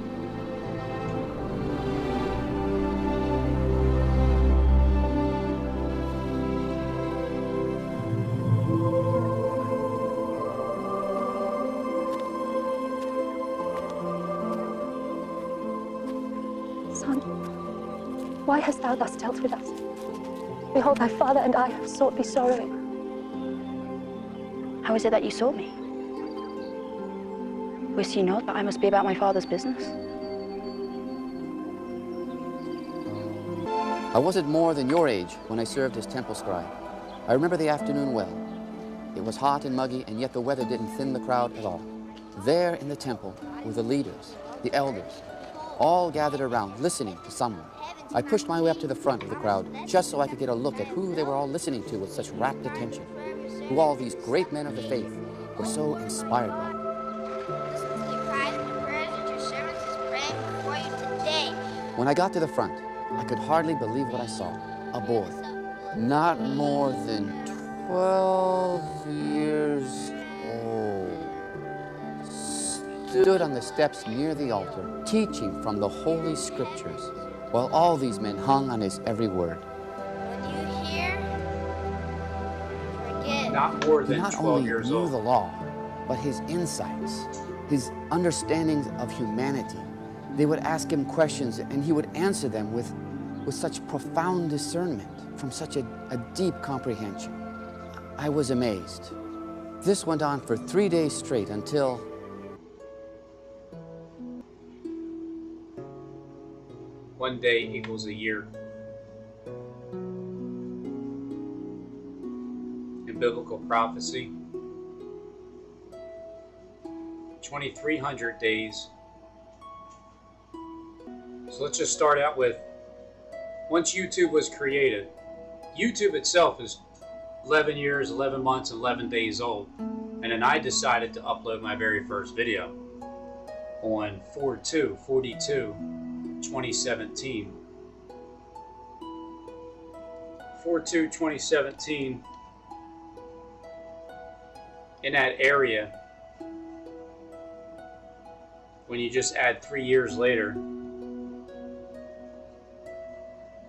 Son, why hast thou thus dealt with us? Behold, thy father and I have sought thee sorrowing. How is it that you sought me? Wist ye not that I must be about my father's business? I wasn't more than your age when I served as temple scribe. I remember the afternoon well. It was hot and muggy, and yet the weather didn't thin the crowd at all. There in the temple were the leaders, the elders, all gathered around, listening to someone. I pushed my way up to the front of the crowd just so I could get a look at who they were all listening to with such rapt attention, who all these great men of the faith were so inspired by. When I got to the front, I could hardly believe what I saw. A boy, not more than 12 years old, stood on the steps near the altar, teaching from the Holy Scriptures, while all these men hung on his every word. When you hear, forget. Not more than He not 12 only years knew old. the law, but his insights, his understandings of humanity. They would ask him questions and he would answer them with such profound discernment, from such a deep comprehension. I was amazed. This went on for 3 days straight until One day equals a year. In biblical prophecy, 2,300 days. So let's just start out with, once YouTube was created, YouTube itself is 11 years, 11 months, 11 days old. And then I decided to upload my very first video on 4/2/2017. 4/2/2017, in that area, when you just add 3 years later,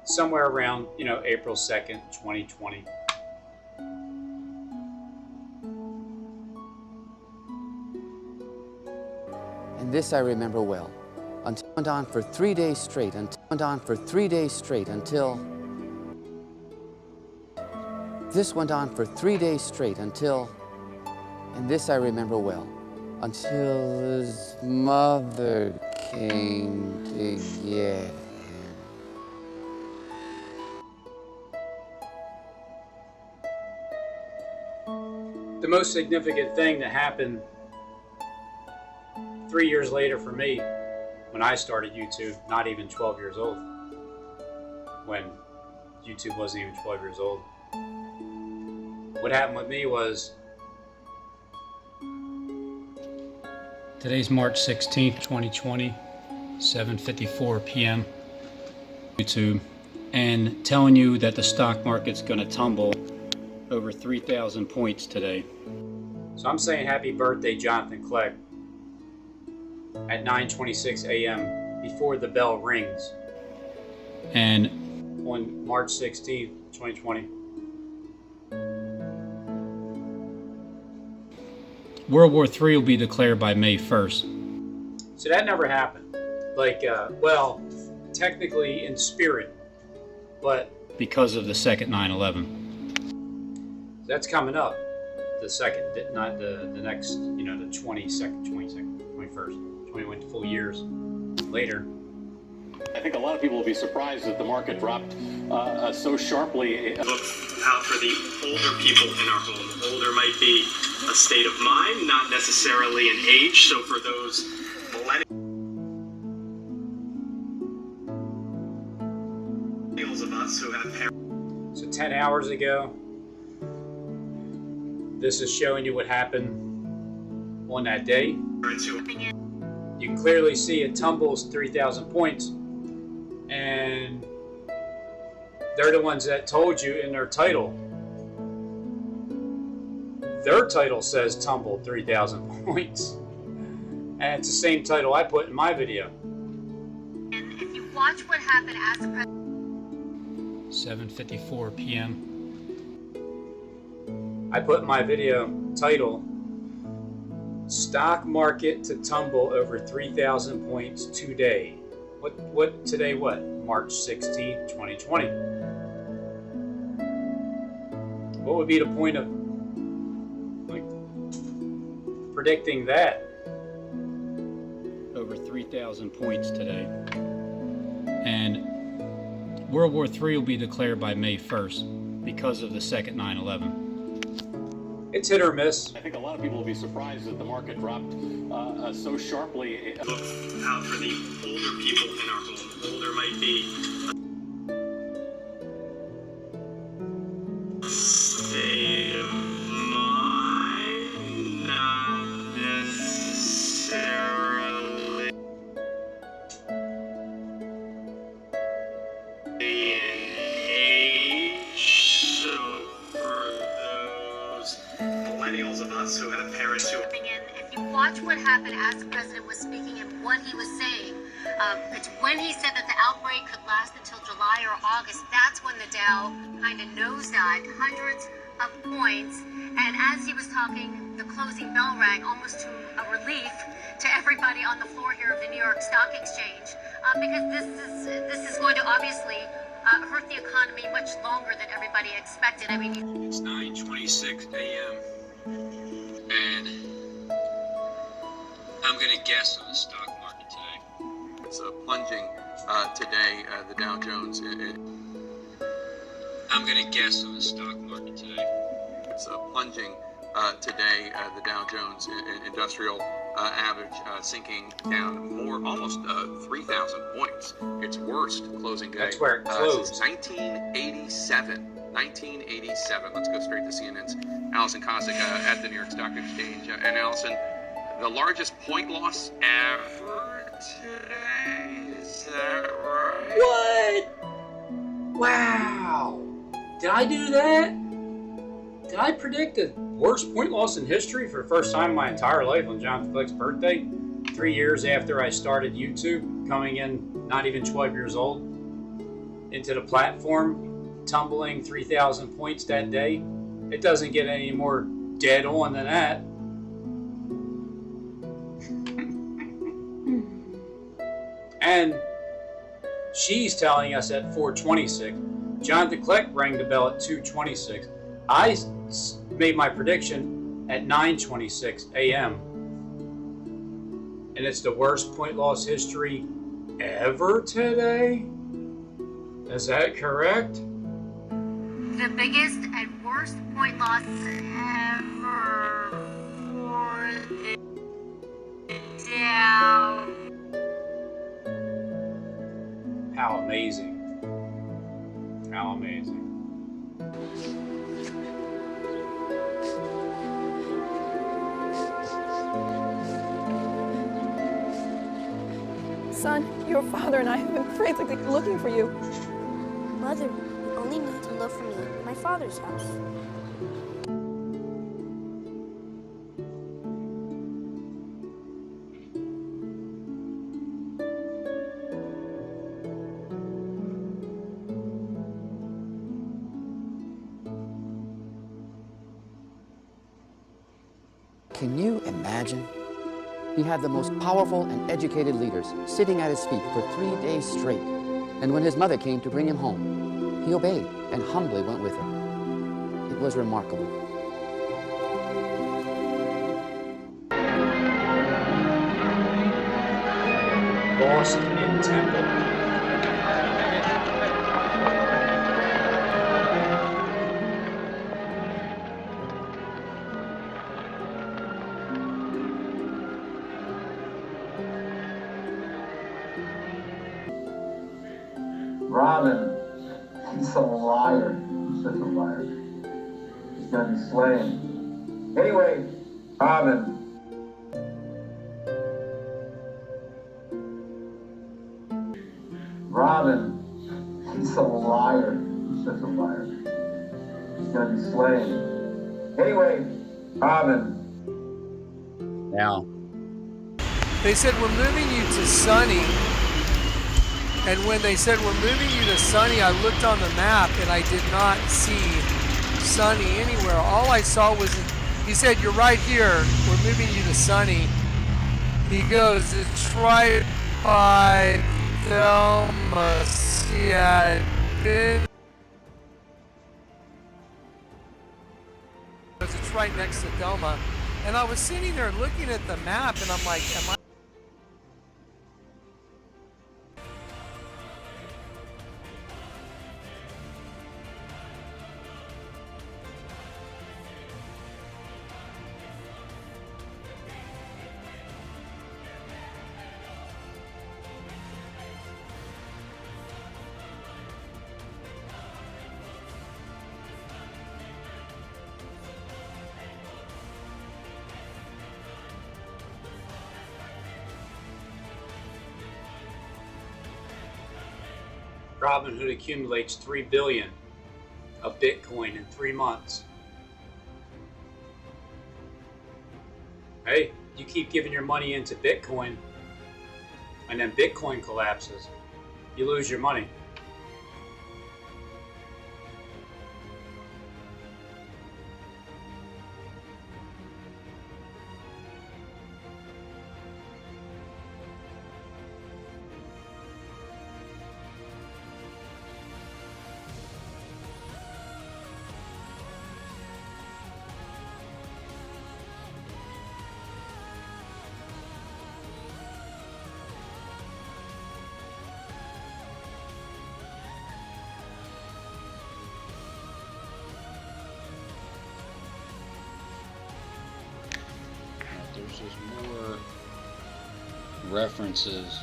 somewhere around, April 2nd, 2020. And this I remember well. Until it went on for 3 days straight, This went on for 3 days straight until, and this I remember well, until his mother came to get him. The most significant thing that happened 3 years later for me, when I started YouTube, not even 12 years old, when YouTube wasn't even 12 years old. What happened with me was, Today's March 16th, 2020, 7:54 p.m. YouTube, and telling you that the stock market's going to tumble over 3,000 points today. so I'm saying happy birthday, Jonathan Kleck, at 9:26 a.m. before the bell rings And on March 16th, 2020. World War III will be declared by May 1st. So that never happened. Well, technically in spirit, but Because of the second 9/11. that's coming up. The second, not the next, the 22nd, 21st, 21 full years later. I think a lot of people will be surprised that the market dropped so sharply. Look out for the older people in our home. Older might be a state of mind, not necessarily an age. So for those millennials of us who have parents. So 10 hours ago, this is showing you what happened on that day. You can clearly see it tumbles 3,000 points. And they're the ones that told you in their title. Their title says tumbled 3,000 points. And it's the same title I put in my video. And if you watch what happened as the president. 7:54 p.m. I put in my video title, stock market to tumble over 3,000 points today. What today, March 16th, 2020. What would be the point of predicting that? Over 3,000 points today. And World War III will be declared by May 1st because of the second 9/11. It's hit or miss. I think a lot of people will be surprised that the market dropped so sharply. Look out for the older people in our home. Older might be a state of mind, not necessarily an age. So for those millennials of us who had parents who If you watch what happened as the president was speaking and what he was saying, it's when he said that the outbreak could last until July or August, that's when the Dow kind of nosedived, hundreds of points. And as he was talking, the closing bell rang, almost to a relief to everybody on the floor here of the New York Stock Exchange, because this is going to obviously hurt the economy much longer than everybody expected. I mean, it's 9:26 a.m. and I'm gonna guess on the stock market today. It's plunging today. The Dow Jones. I'm gonna guess on the stock market today. It's plunging today. The Dow Jones Industrial Average sinking down almost 3,000 points. Its worst closing day. That's where it closed. Since 1987. 1987. Let's go straight to CNN's Allison Cossack at the New York Stock Exchange. And Allison, the largest point loss ever today. Is that right? What? Wow. Did I do that? Did I predict the worst point loss in history for the first time in my entire life on Jonathan Kleck's birthday? 3 years after I started YouTube, coming in not even 12 years old, into the platform, tumbling 3,000 points that day. It doesn't get any more dead on than that. And she's telling us at 4:26. Jonathan Kleck rang the bell at 2:26. I made my prediction at 9:26 a.m. And it's the worst point loss history ever today? Is that correct? the biggest and worst point loss ever for the Dow. How amazing. How amazing. Son, your father and I have been frantically looking for you. Mother, you only need to look for me at my father's house. Can you imagine? He had the most powerful and educated leaders sitting at his feet for 3 days straight. And when his mother came to bring him home, he obeyed and humbly went with her. It was remarkable. Lost in Temple. Robin, he's a liar. He's such a liar. He's gonna be slain. Anyway, Robin. Robin, he's a liar. He's such a liar. He's gonna be slain. Anyway, Robin. Now. They said, we're moving you to Sunny. And when they said, we're moving you to Sunny, I looked on the map and I did not see Sunny anywhere. All I saw was, he said, you're right here. We're moving you to Sunny. He goes, it's right by Thelma. Yeah, it's right next to Thelma. And I was sitting there looking at the map and I'm like, am I? Robinhood accumulates 3 billion of Bitcoin in 3 months. Hey, you keep giving your money into Bitcoin, and then Bitcoin collapses, you lose your money. There's just more references.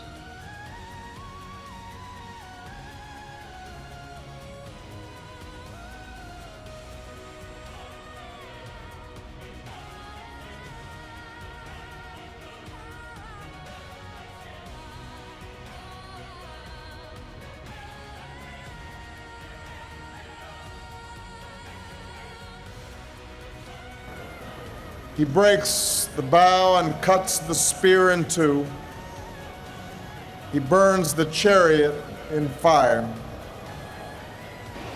He breaks the bow and cuts the spear in two. He burns the chariot in fire.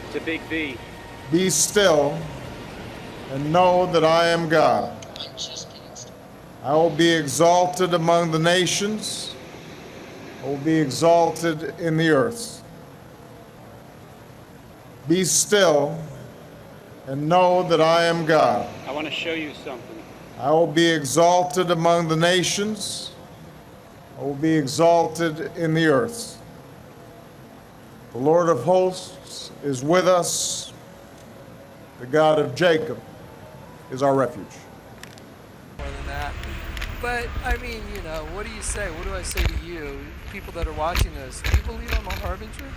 It's a big B. Be still and know that I am God. I will be exalted among the nations. I will be exalted in the earth. Be still and know that I am God. I want to show you something. I will be exalted among the nations. I will be exalted in the earth. The Lord of hosts is with us. The God of Jacob is our refuge. More than that. But, I mean, you know, what do you say? What do I say to you, people that are watching this? Do you believe I'm a harbinger?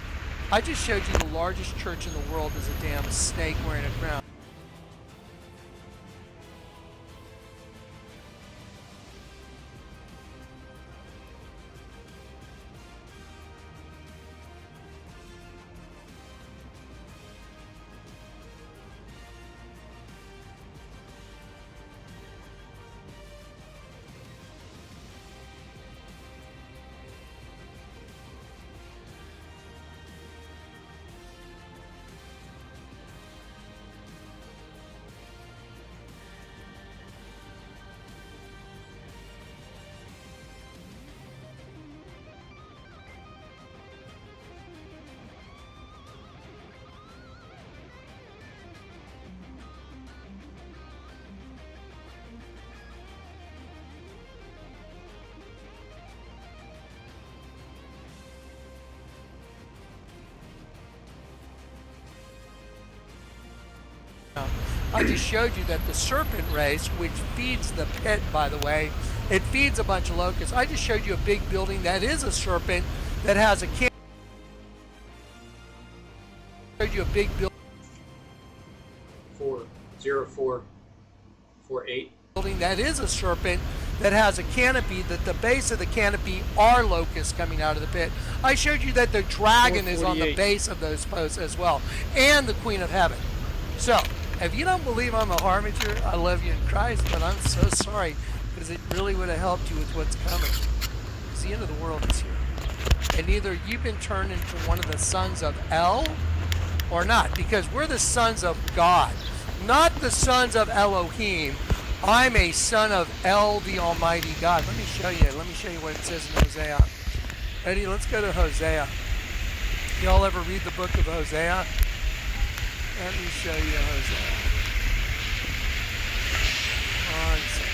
I just showed you the largest church in the world is a damn snake wearing a crown. I just showed you that the serpent race, which feeds the pit, by the way, it feeds a bunch of locusts. I just showed you a big building that is a serpent that has a canopy. Showed you a big building. 40448. Building that is a serpent that has a canopy, that the base of the canopy are locusts coming out of the pit. I showed you that the dragon is on the base of those posts as well, and the Queen of Heaven. So, if you don't believe I'm a harbinger, I love you in Christ, but I'm so sorry, because it really would have helped you with what's coming. Because the end of the world is here. And either you've been turned into one of the sons of El, or not, because we're the sons of God, not the sons of Elohim. I'm a son of El, the Almighty God. Let me show you what it says in Hosea. Eddie, let's go to Hosea. Y'all ever read the book of Hosea? Let me show you Hosea.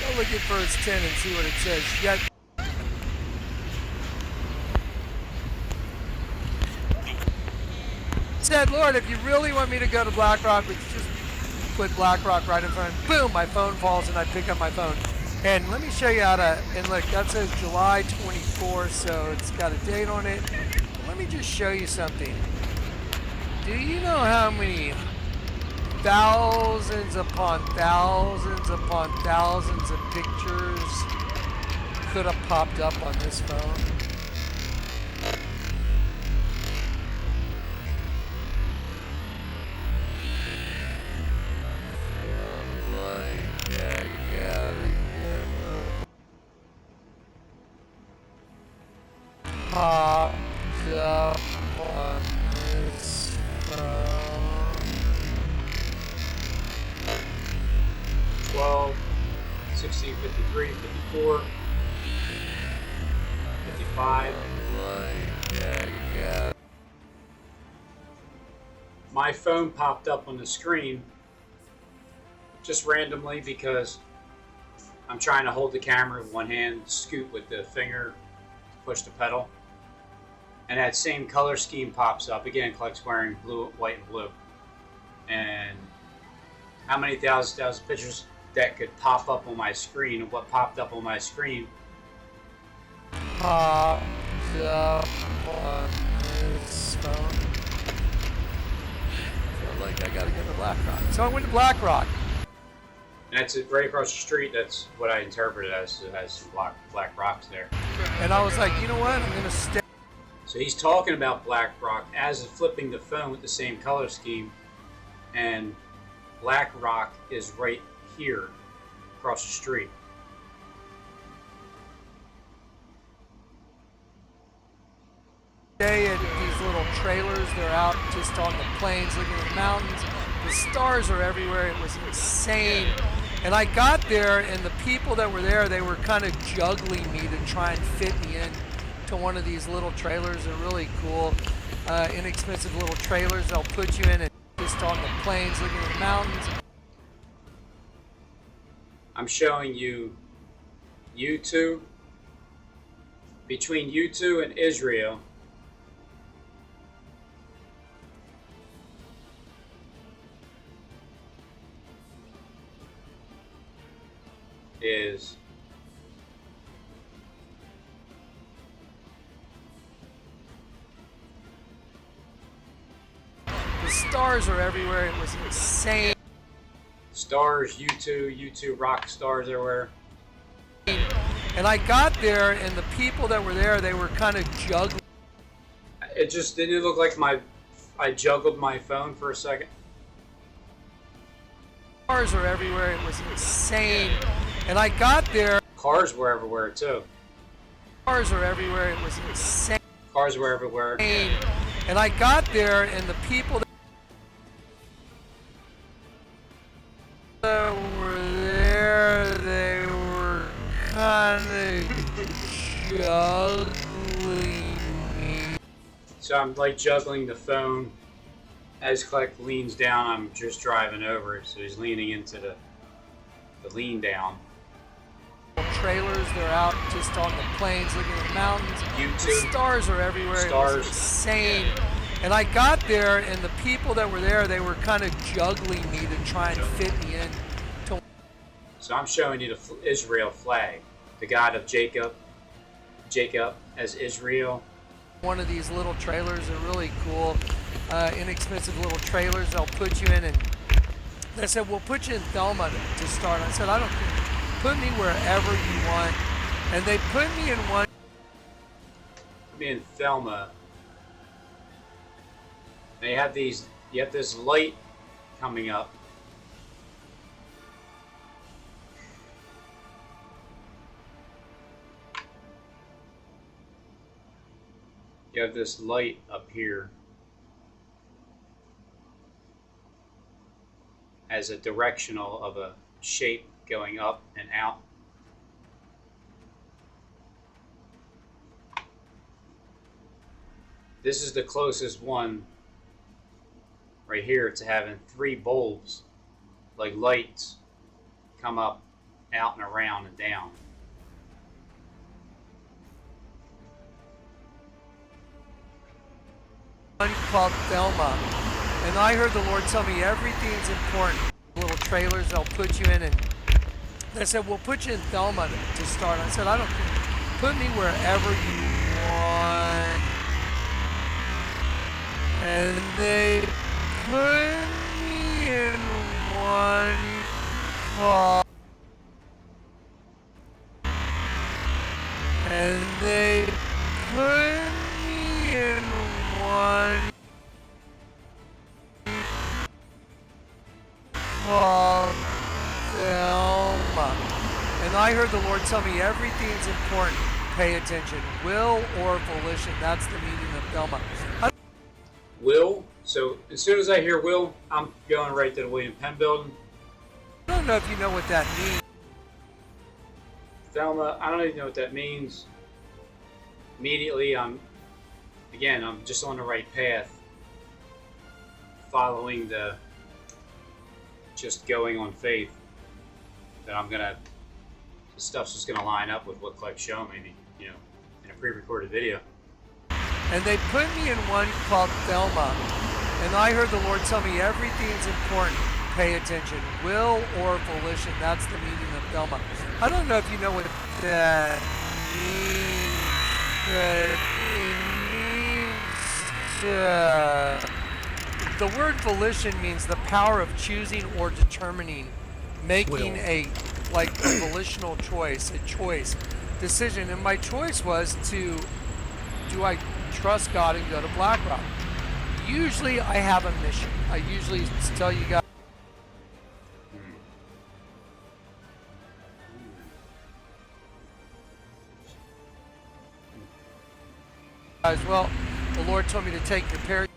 Go look at verse 10 and see what it says. Yet said, Lord, if you really want me to go to BlackRock, would you just put BlackRock right in front? Boom, my phone falls and I pick up my phone. And let me show you how to, and look, that says July 24, so it's got a date on it. Let me just show you something. Do you know how many thousands upon thousands upon thousands of pictures could have popped up on this phone? 12, 16, 53, 54, 55. My phone popped up on the screen just randomly because I'm trying to hold the camera with one hand, scoot with the finger to push the pedal. And that same color scheme pops up. Again, Kleck's wearing blue, white, and blue. And how many thousand pictures that could pop up on my screen, and what popped up on my screen popped up on this phone. I feel like I gotta go to Black Rock. So I went to Black Rock. And that's it, right across the street. That's what I interpreted as Black Rock's there. And I was like, you know what? I'm gonna stay. So he's talking about Black Rock as flipping the phone with the same color scheme, and Black Rock is right here across the street. Stay at these little trailers. They're out just on the plains, looking at the mountains. The stars are everywhere. It was insane. And I got there, and the people that were there, they were kind of juggling me to try and fit me in to one of these little trailers. They're really cool, inexpensive little trailers. They'll put you in and just on the plains, looking at the mountains. I'm showing you U2. Between U2 and Israel, is the stars are everywhere. It was insane. Stars, U2 rock stars everywhere. And I got there, and the people that were there, they were kind of juggling. It just didn't look like I juggled my phone for a second. Stars are everywhere. It was insane. And I got there. Cars were everywhere too. Cars are everywhere. It was insane. Cars were everywhere. And I got there, and the people that were there, they were kind of juggling me. So I'm like juggling the phone. As Kleck leans down, I'm just driving over it, so he's leaning into the lean down. Trailers, they're out just on the plains, looking at the mountains. U2. The stars are everywhere. Stars. It was insane. And I got there, and the people that were there, they were kind of juggling me to try and fit me in. So I'm showing you the Israel flag, the God of Jacob as Israel. One of these little trailers are really cool, inexpensive little trailers. They'll put you in, and they said, we'll put you in Thelma to start. I said, I don't care. Put me wherever you want. And they put me in one. Put me in Thelma. They have these, you have this light coming up. You have this light up here as a directional of a shape going up and out. This is the closest one right here to having 3 bulbs, like lights, come up, out and around and down. One called Thelma, and I heard the Lord tell me everything's important. Little trailers they'll put you in, and they said, we'll put you in Thelma to start. I said, I don't care. Put me wherever you want. And they put me in one called, and they put me in one called Thelma. And I heard the Lord tell me everything's important. Pay attention. Will or volition. That's the meaning of Thelma. Will. So as soon as I hear will, I'm going right to the William Penn building. I don't know if you know what that means. Thelma, I don't even know what that means. Immediately, I'm just on the right path. Following just going on faith. That the stuff's just gonna line up with what Kleck's showing me, in a pre-recorded video. And they put me in one called Thelma, and I heard the Lord tell me everything's important. Pay attention. Will or volition. That's the meaning of Thelma. I don't know if you know what that means. The word volition means the power of choosing or determining, making a volitional choice, a choice, decision. And my choice was do I trust God and go to BlackRock? Usually I have a mission. I usually tell you guys, well, the Lord told me to take your parachute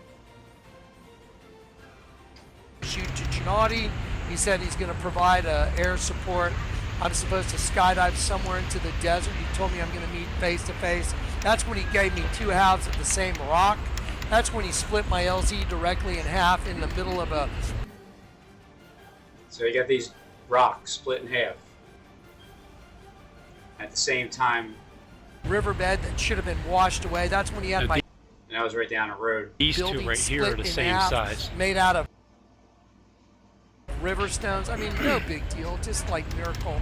to Chinati. He said he's going to provide air support. I'm supposed to skydive somewhere into the desert. He told me I'm going to meet face to face. That's when he gave me 2 halves of the same rock. That's when he split my LZ directly in half in the middle of a... So you got these rocks split in half. At the same time... riverbed that should have been washed away. That's when he had my... And that was right down the road. These two right here are the same size. Made out of river stones. I mean, no big deal. Just like miracle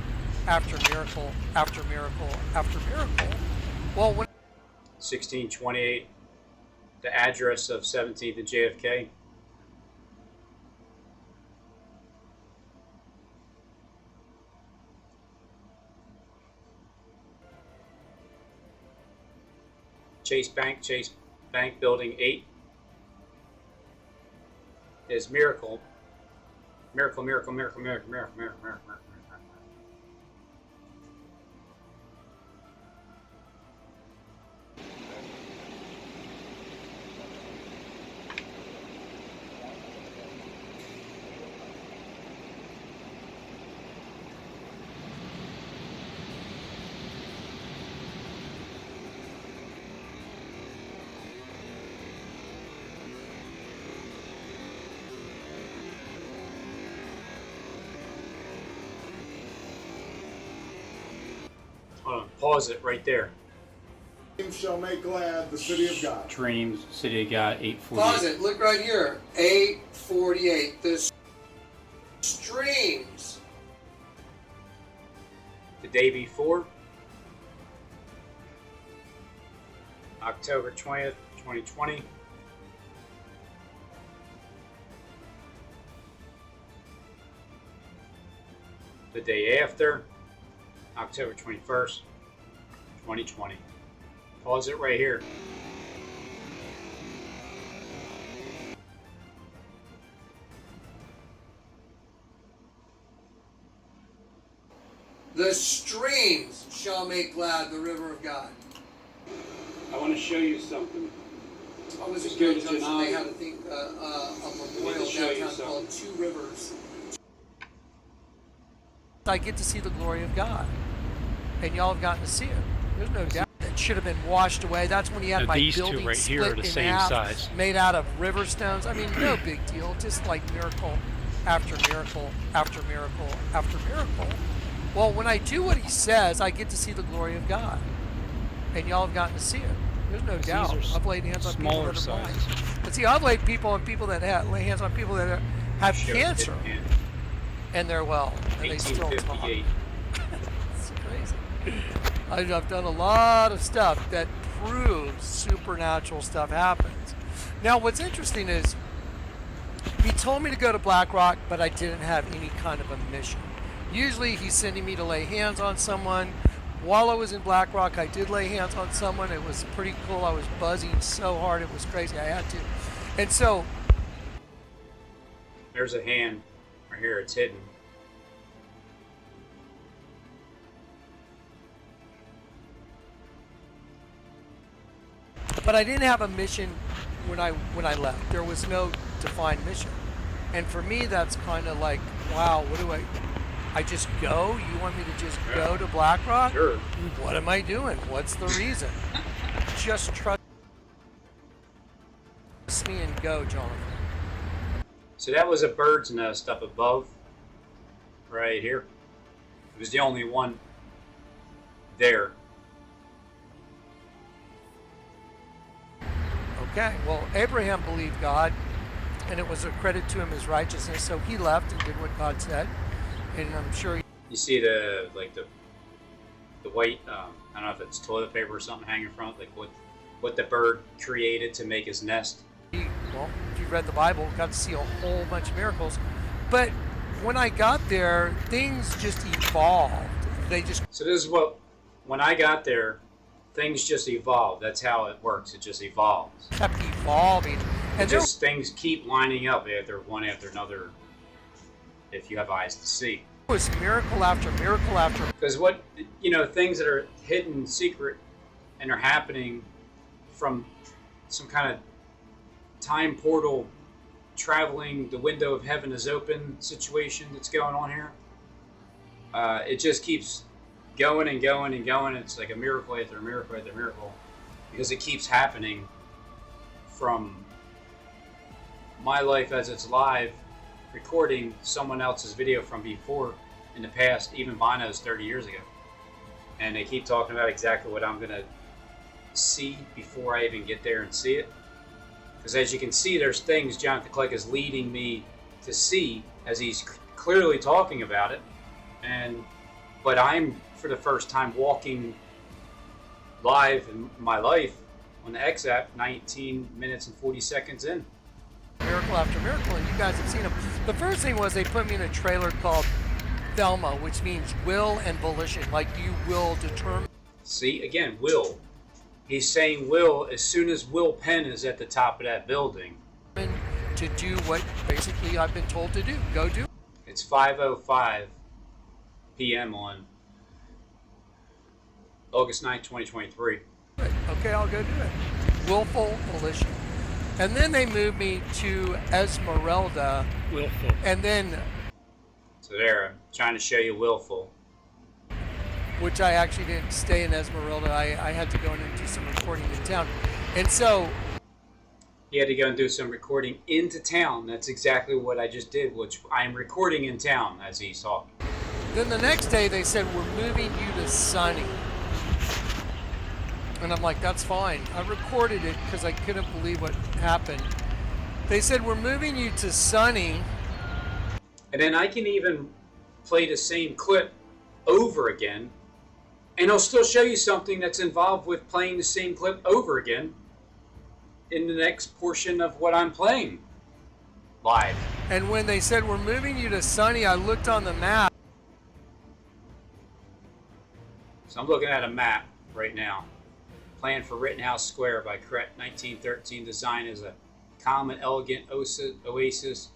after miracle after miracle after miracle. Well, when 1628, the address of 17th and JFK. Chase Bank Building 8 is Miracle. Miracle, miracle, miracle, miracle, miracle, miracle, miracle, miracle. Hold on, pause it right there. Dreams shall make glad the city of God. Dreams, city of God, 848. pause it. Look right here. 848. The streams. The day before, October 20th, 2020. The day after, October 21st, 2020. Pause it right here. The streams shall make glad the river of God. I want to show you something. I was Just in go to Junction. Denali. They had a memorial show you downtown something. called Two Rivers. I get to see the glory of God, and y'all have gotten to see it. There's no doubt. It should have been washed away. That's when he had Now, my these two building right here split are the in same half, size. made out of river stones. I mean, no big deal. Just like miracle after miracle after miracle after miracle. Well, when I do what he says, I get to see the glory of God, and y'all have gotten to see it. There's no doubt. I've laid hands on people that are blind. But see, I've laid people that lay hands on people that have cancer, and they're well, and they still talk. It's crazy. I've done a lot of stuff that proves supernatural stuff happens. Now, what's interesting is he told me to go to BlackRock, but I didn't have any kind of a mission. Usually he's sending me to lay hands on someone. While I was in BlackRock, I did lay hands on someone. It was pretty cool. I was buzzing so hard, it was crazy. I had to. And so... There's a hand right here. It's hidden. But I didn't have a mission when I left. There was no defined mission. And for me, that's kind of like, wow, what do I... I just go? You want me to just go to BlackRock? Sure. What am I doing? What's the reason? Just trust me and go, Jonathan. So that was a bird's nest up above, right here. It was the only one there. Okay, well, Abraham believed God, and it was a credit to him as righteousness, so he left and did what God said, and I'm sure you see the white, I don't know if it's toilet paper or something hanging from it, like what the bird created to make his nest. Well, if you read the Bible, got to see a whole bunch of miracles, but when I got there, things just evolved. So this is what, when I got there, things just evolved. That's how it works. It just evolves. Kept evolving. And just things keep lining up one after another, if you have eyes to see. It was miracle after miracle after. Because things that are hidden, secret, and are happening from some kind of time portal, traveling, the window of heaven is open situation that's going on here. It just keeps going and going and going. It's like a miracle after a miracle after a miracle, because it keeps happening from my life as it's live, recording someone else's video from before in the past, even Bono's 30 years ago. And they keep talking about exactly what I'm going to see before I even get there and see it. Because as you can see, there's things Jonathan Kleck is leading me to see as he's clearly talking about it. But I'm, for the first time, walking live in my life on the X app 19 minutes and 40 seconds in. Miracle after miracle, and you guys have seen them. The first thing was they put me in a trailer called Thelma, which means will and volition, like you will determine. See, again, will. He's saying will as soon as Will Penn is at the top of that building. To do what basically I've been told to do. Go do it. It's 5:05 p.m. on August 9th, 2023. Okay, I'll go do it. Willful volition. And then they moved me to Esmeralda. Willful. And then... So there, I'm trying to show you willful. Which I actually didn't stay in Esmeralda. I had to go in and do some recording in town. And so... He had to go and do some recording into town. That's exactly what I just did, which I'm recording in town as he's talking. Then the next day they said, we're moving you to Sunny. And I'm like, that's fine. I recorded it because I couldn't believe what happened. They said, we're moving you to Sunny. And then I can even play the same clip over again, and I'll still show you something that's involved with playing the same clip over again in the next portion of what I'm playing live. And when they said, we're moving you to Sunny, I looked on the map. So I'm looking at a map right now. Planned for Rittenhouse Square by Crett, 1913, designed as a calm and elegant oasis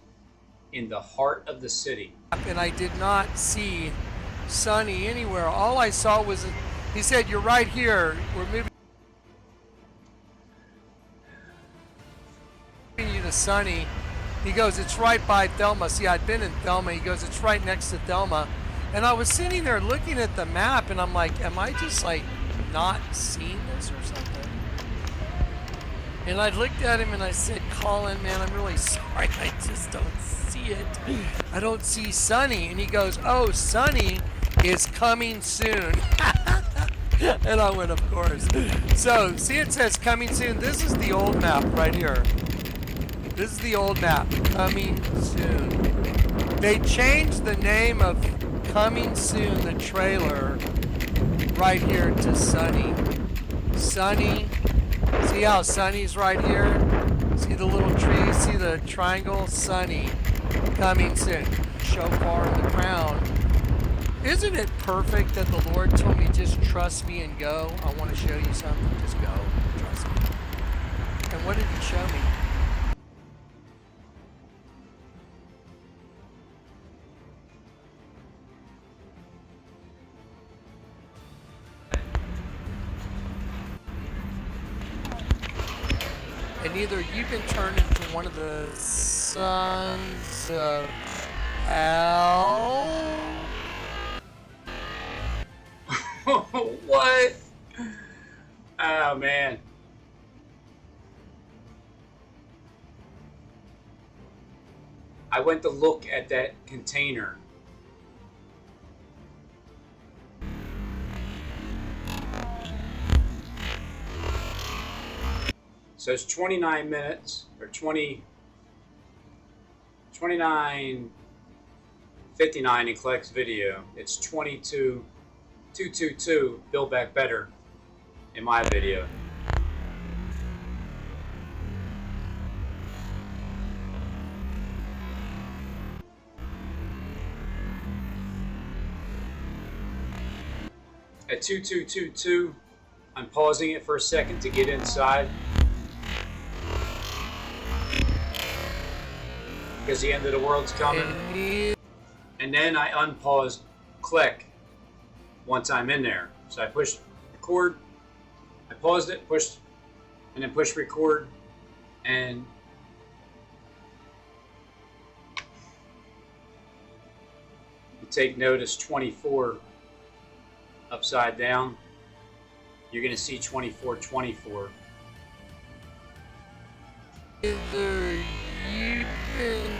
in the heart of the city. And I did not see Sunny anywhere. All I saw was, he said, you're right here. We're moving you to Sunny. He goes, it's right by Thelma. See, I'd been in Thelma. He goes, it's right next to Thelma. And I was sitting there looking at the map, and I'm like, am I just like not seeing this or something? And I looked at him and I said, Colin, man, I'm really sorry. I just don't see it. I don't see Sunny. And he goes, oh, Sunny is coming soon. And I went, of course. So, see, it says coming soon. This is the old map right here. This is the old map. Coming soon. They changed the name of Coming Soon, the trailer, right here to Sunny. Sunny. See how Sunny's right here? See the little tree? See the triangle? Sunny. Coming soon. Shofar in the crown. Isn't it perfect that the Lord told me just trust me and go? I want to show you something. Just go. Trust me. And what did he show me? And either you've been turned into one of the sons of Al, What? Oh, man. I went to look at that container. So it's 29 minutes, or 29:59 in Kleck's video. It's 22:222, Build Back Better in my video. At 2222, I'm pausing it for a second to get inside, because the end of the world's coming. And then I unpaused Kleck once I'm in there. So I pushed record, I paused it, pushed, and then pushed record, and you take notice 24 upside down. You're going to see 2424. Either you can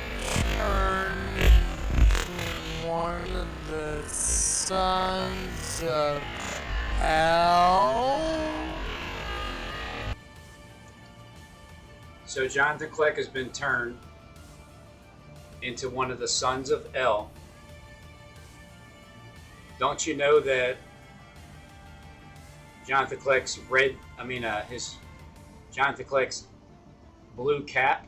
turn one of the sons of El. So Jonathan Kleck has been turned into one of the sons of El. Don't you know that Jonathan Kleck's Jonathan Kleck's blue cap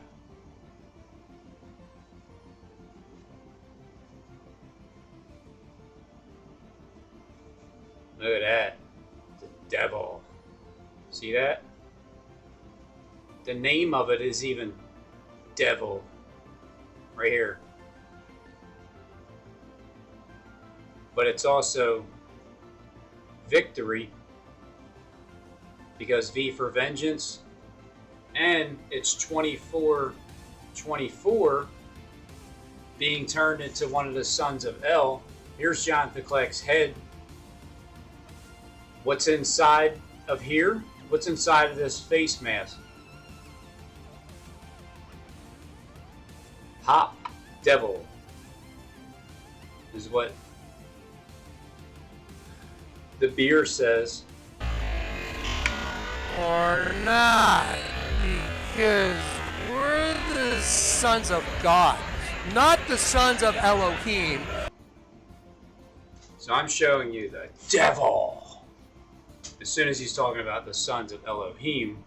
look at that, the devil. See that? The name of it is even devil right here. But it's also victory, because V for vengeance, and it's 2424 being turned into one of the sons of El. Here's Jonathan Kleck's head. What's inside of here? What's inside of this face mask? Hop devil is what the beer says. Or not, because we're the sons of God, not the sons of Elohim. So I'm showing you the devil. As soon as he's talking about the sons of Elohim.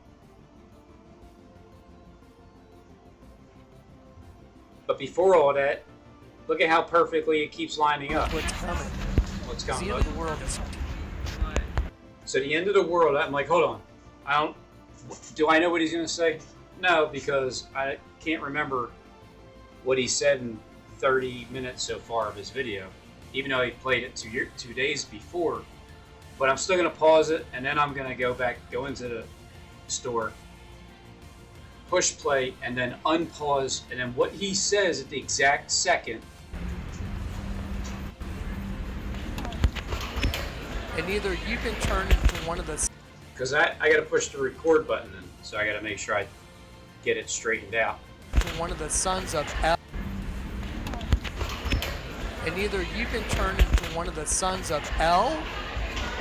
But before all that, look at how perfectly it keeps lining up. What's coming? What's coming? The end of the world is... So the end of the world, I'm like, hold on. Do I know what he's going to say? No, because I can't remember what he said in 30 minutes so far of his video, even though he played it 2 days before. But I'm still going to pause it, and then I'm going to go into the store, push play, and then unpause, and then what he says at the exact second. And either you can turn into one of the... Because I got to push the record button then, so I got to make sure I get it straightened out. One of the sons of El. And either you can turn into one of the sons of El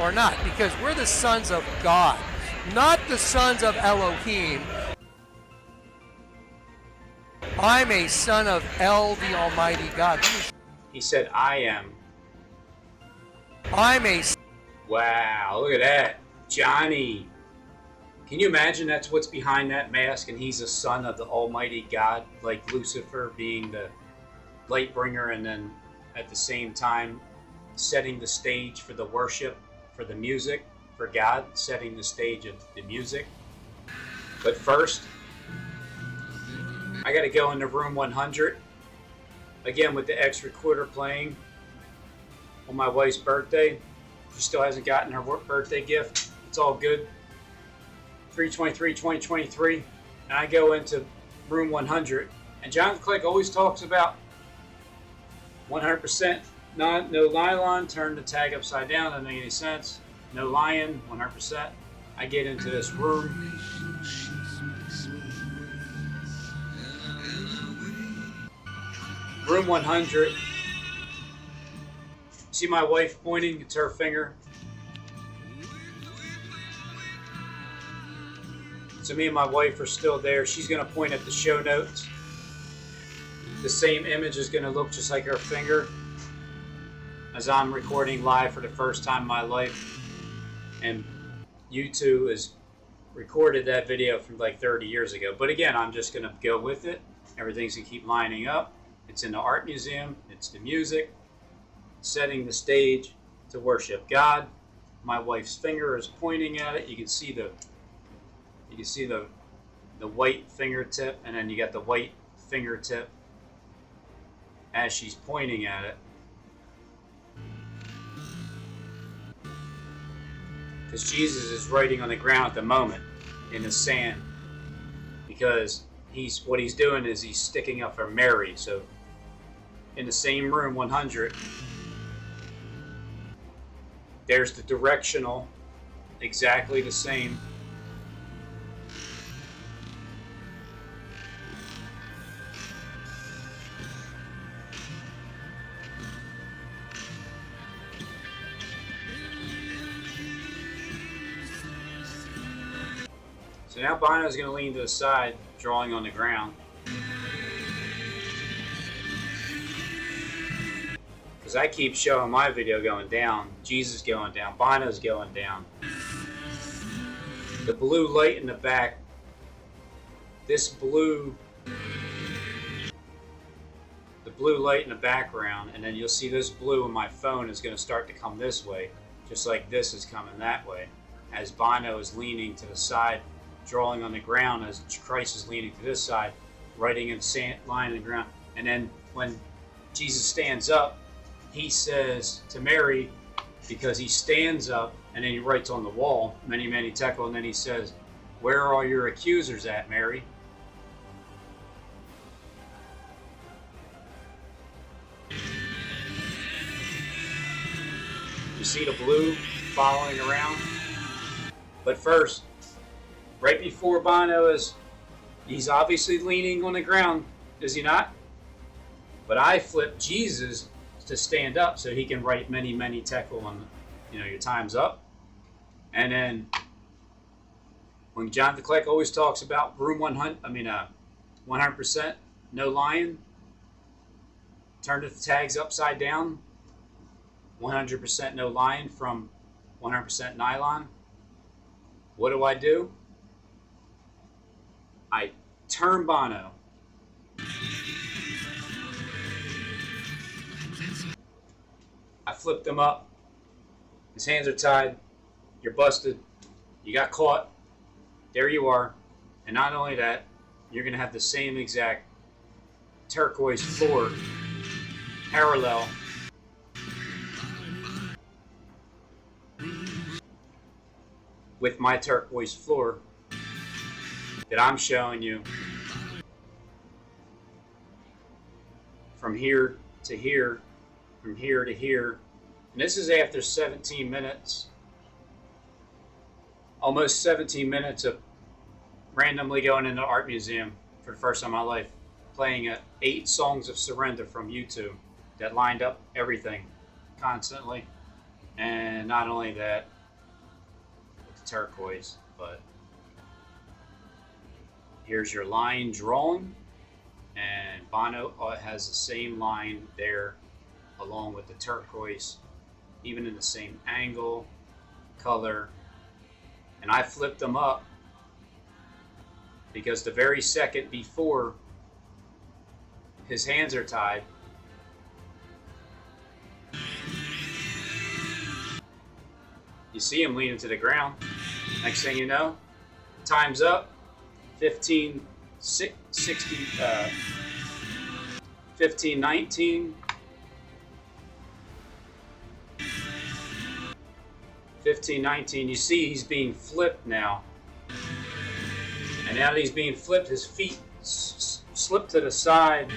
or not, because we're the sons of God, not the sons of Elohim. I'm a son of El, the Almighty God. He said, I am. I'm a... Wow, look at that. Johnny. Can you imagine that's what's behind that mask, and he's a son of the Almighty God, like Lucifer being the light bringer, and then at the same time setting the stage for the worship, for the music, for God, setting the stage of the music. But first, I got to go into room 100, again with the X recorder playing on my wife's birthday. She still hasn't gotten her birthday gift. It's all good. 3/23/2023, and I go into room 100, and Jonathan Kleck always talks about 100% no nylon, turn the tag upside down, doesn't make any sense. No lion, 100%. I get into this room. Room 100. See my wife pointing? It's her finger. So me and my wife are still there. She's going to point at the show notes. The same image is going to look just like her finger as I'm recording live for the first time in my life. And YouTube has recorded that video from like 30 years ago. But again, I'm just going to go with it. Everything's going to keep lining up. It's in the art museum. It's the music. Setting the stage to worship God. My wife's finger is pointing at it. You can see the white fingertip, and then you got the white fingertip as she's pointing at it. Because Jesus is writing on the ground at the moment in the sand. Because what he's doing is he's sticking up for Mary. So in the same room, 100, there's the directional, exactly the same. So now Bono's going to lean to the side, drawing on the ground. Because I keep showing my video going down, Jesus going down, Bono's going down. The blue light in the back, the blue light in the background, and then you'll see this blue in my phone is going to start to come this way, just like this is coming that way, as Bono is leaning to the side, drawing on the ground, as Christ is leaning to this side, writing in sand, line in the ground. And then when Jesus stands up, he says to Mary, because he stands up, and then he writes on the wall, many, many tekel, and then he says, where are your accusers at, Mary? You see the blue following around? But first, right before Bono he's obviously leaning on the ground, is he not? But I flip Jesus to stand up so he can write many, many tekel on, your time's up. And then when Jonathan Kleck always talks about room 100%, no lion, turn the tags upside down, 100% no lion from 100% nylon. What do? I turn Bono. I flipped him up. His hands are tied. You're busted. You got caught. There you are. And not only that, you're going to have the same exact turquoise floor parallel with my turquoise floor that I'm showing you from here to here, from here to here. And this is after 17 minutes, almost 17 minutes of randomly going into the art museum for the first time in my life, playing 8 songs of surrender from YouTube that lined up everything constantly. And not only that, with the turquoise, but here's your line drawn, and Bono has the same line there along with the turquoise, even in the same angle, color. And I flipped them up because the very second before his hands are tied, you see him leaning to the ground. Next thing you know, time's up. 1519. 1519, you see he's being flipped now. And now that he's being flipped, his feet slip to the side.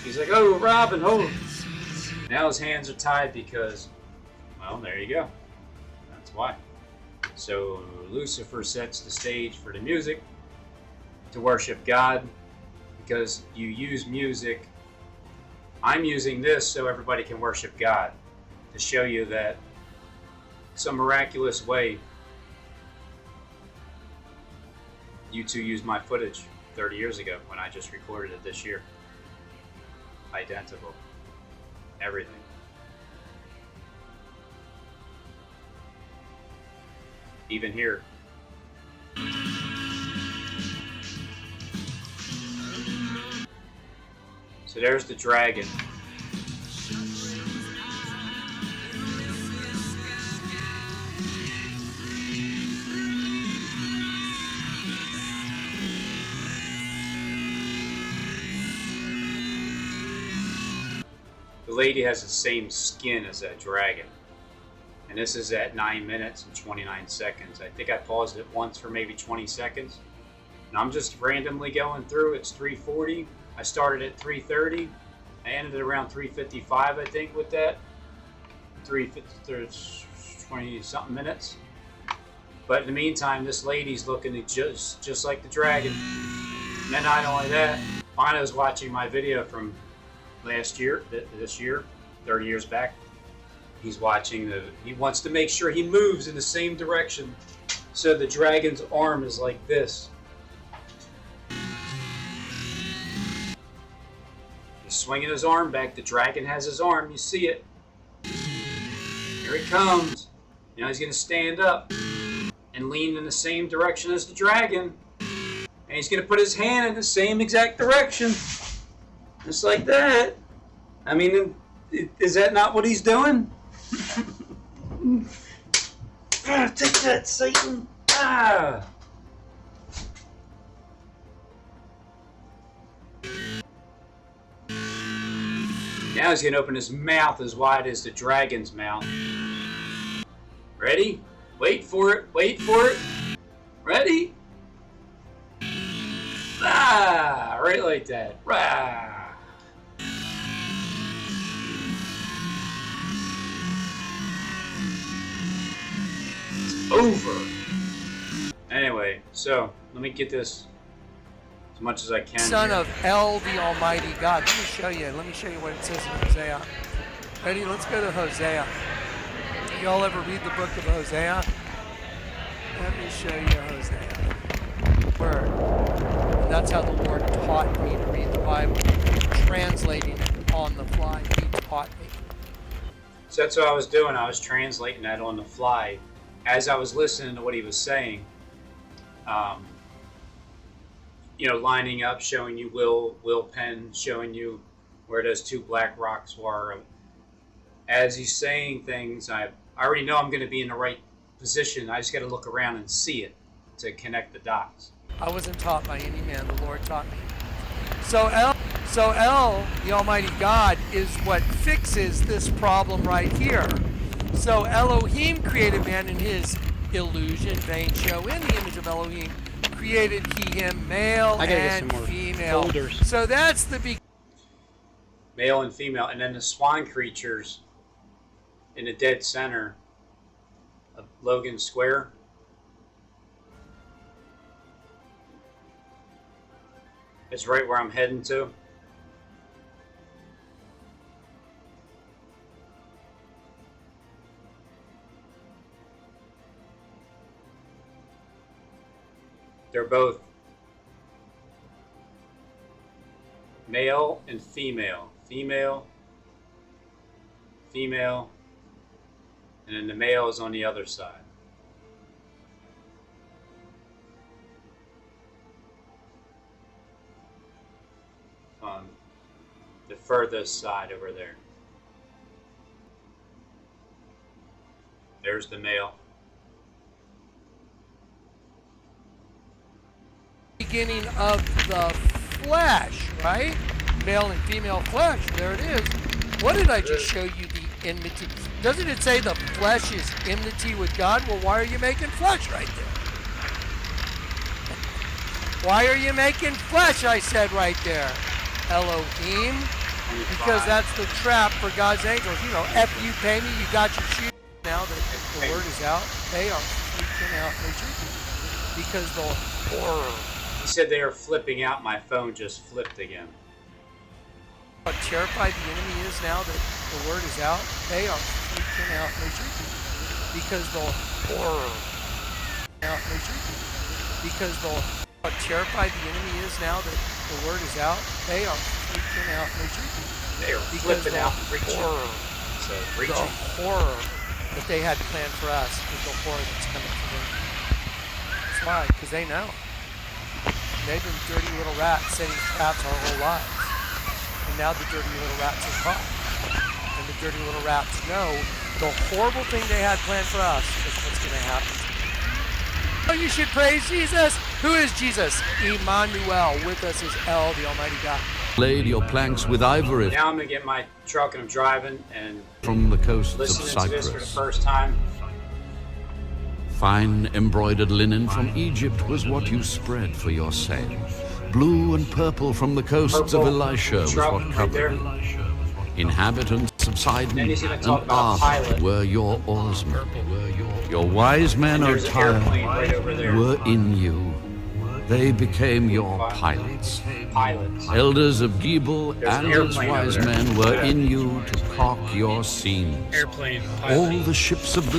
He's like, oh, Robin, hold. Now his hands are tied because, well, there you go. That's why. So Lucifer sets the stage for the music to worship God, because you use music. I'm using this so everybody can worship God, to show you that some miraculous way you two used my footage 30 years ago when I just recorded it this year. Identical. Everything. Even here. So there's the dragon. The lady has the same skin as that dragon. And this is at 9 minutes and 29 seconds. I think I paused it once for maybe 20 seconds. And I'm just randomly going through. It's 3:40. I started at 3:30. I ended at around 3:55, I think, with that. 20 something minutes. But in the meantime, this lady's looking just like the dragon. And then not only that, Bono was watching my video from last year, this year, 30 years back. He's watching he wants to make sure he moves in the same direction. So the dragon's arm is like this. He's swinging his arm back. The dragon has his arm. You see it. Here he comes. Now he's going to stand up and lean in the same direction as the dragon. And he's going to put his hand in the same exact direction. Just like that. I mean, is that not what he's doing? Take that, Satan! Ah! Now he's going to open his mouth as wide as the dragon's mouth. Ready? Wait for it. Wait for it. Ready? Ah! Right like that. Rah! Over. Anyway, so let me get this as much as I can. Son here. of El, the Almighty God. Let me show you. Let me show you what it says in Hosea. Ready? Let's go to Hosea. Y'all ever read the book of Hosea? Let me show you Hosea. Word. And that's how the Lord taught me to read the Bible. Translating it on the fly. He taught me. So that's what I was doing. I was translating that on the fly. As I was listening to what he was saying, lining up, showing you Will Penn, showing you where those two black rocks were. As he's saying things, I already know I'm going to be in the right position. I just got to look around and see it to connect the dots. I wasn't taught by any man. The Lord taught me. So El, the Almighty God, is what fixes this problem right here. So Elohim created man in his illusion, vain show. In the image of Elohim created he him, male and female. Folders. So that's the beginning. Male and female. And then the swan creatures in the dead center of Logan Square. It's right where I'm heading to. They're both male and female. Female, female, and then the male is on the other side. On the furthest side over there. There's the male. Beginning of the flesh, right? Male and female flesh. There it is. What did I just show you? The enmity. Doesn't it say the flesh is enmity with God? Well, why are you making flesh right there? Why are you making flesh? I said right there. Elohim Because that's the trap for God's angels. You know, F you pay me, you got your shoes. Now that the word is out, they are freaking out. Because the horror. He said they are flipping out. My phone just flipped again. How terrified the enemy is now that the word is out, they are freaking out. Because the horror. Because how terrified the enemy is now that the word is out, they are freaking out. They are flipping out, preaching. The horror that they had planned for us is the horror that's coming to them. That's why, because they know. They've been dirty little rats setting traps our whole lives. And now the dirty little rats are caught. And the dirty little rats know the horrible thing they had planned for us is what's going to happen. Oh, you should praise Jesus. Who is Jesus? Emmanuel. With us is El, the Almighty God. Laid your planks with ivory. Now I'm going to get my truck and I'm driving and from the coasts of listening to this for the Cyprus. first time. Fine embroidered linen from Egypt was what you spread for your sale. Blue and purple from the coasts of Elisha was what covered you. Inhabitants of Sidon and Arthur were your oarsmen. Your wise men, O Tyre, were in you. They became your pilots. Elders of Gebel and its wise men were in you to caulk your seams. All the ships of the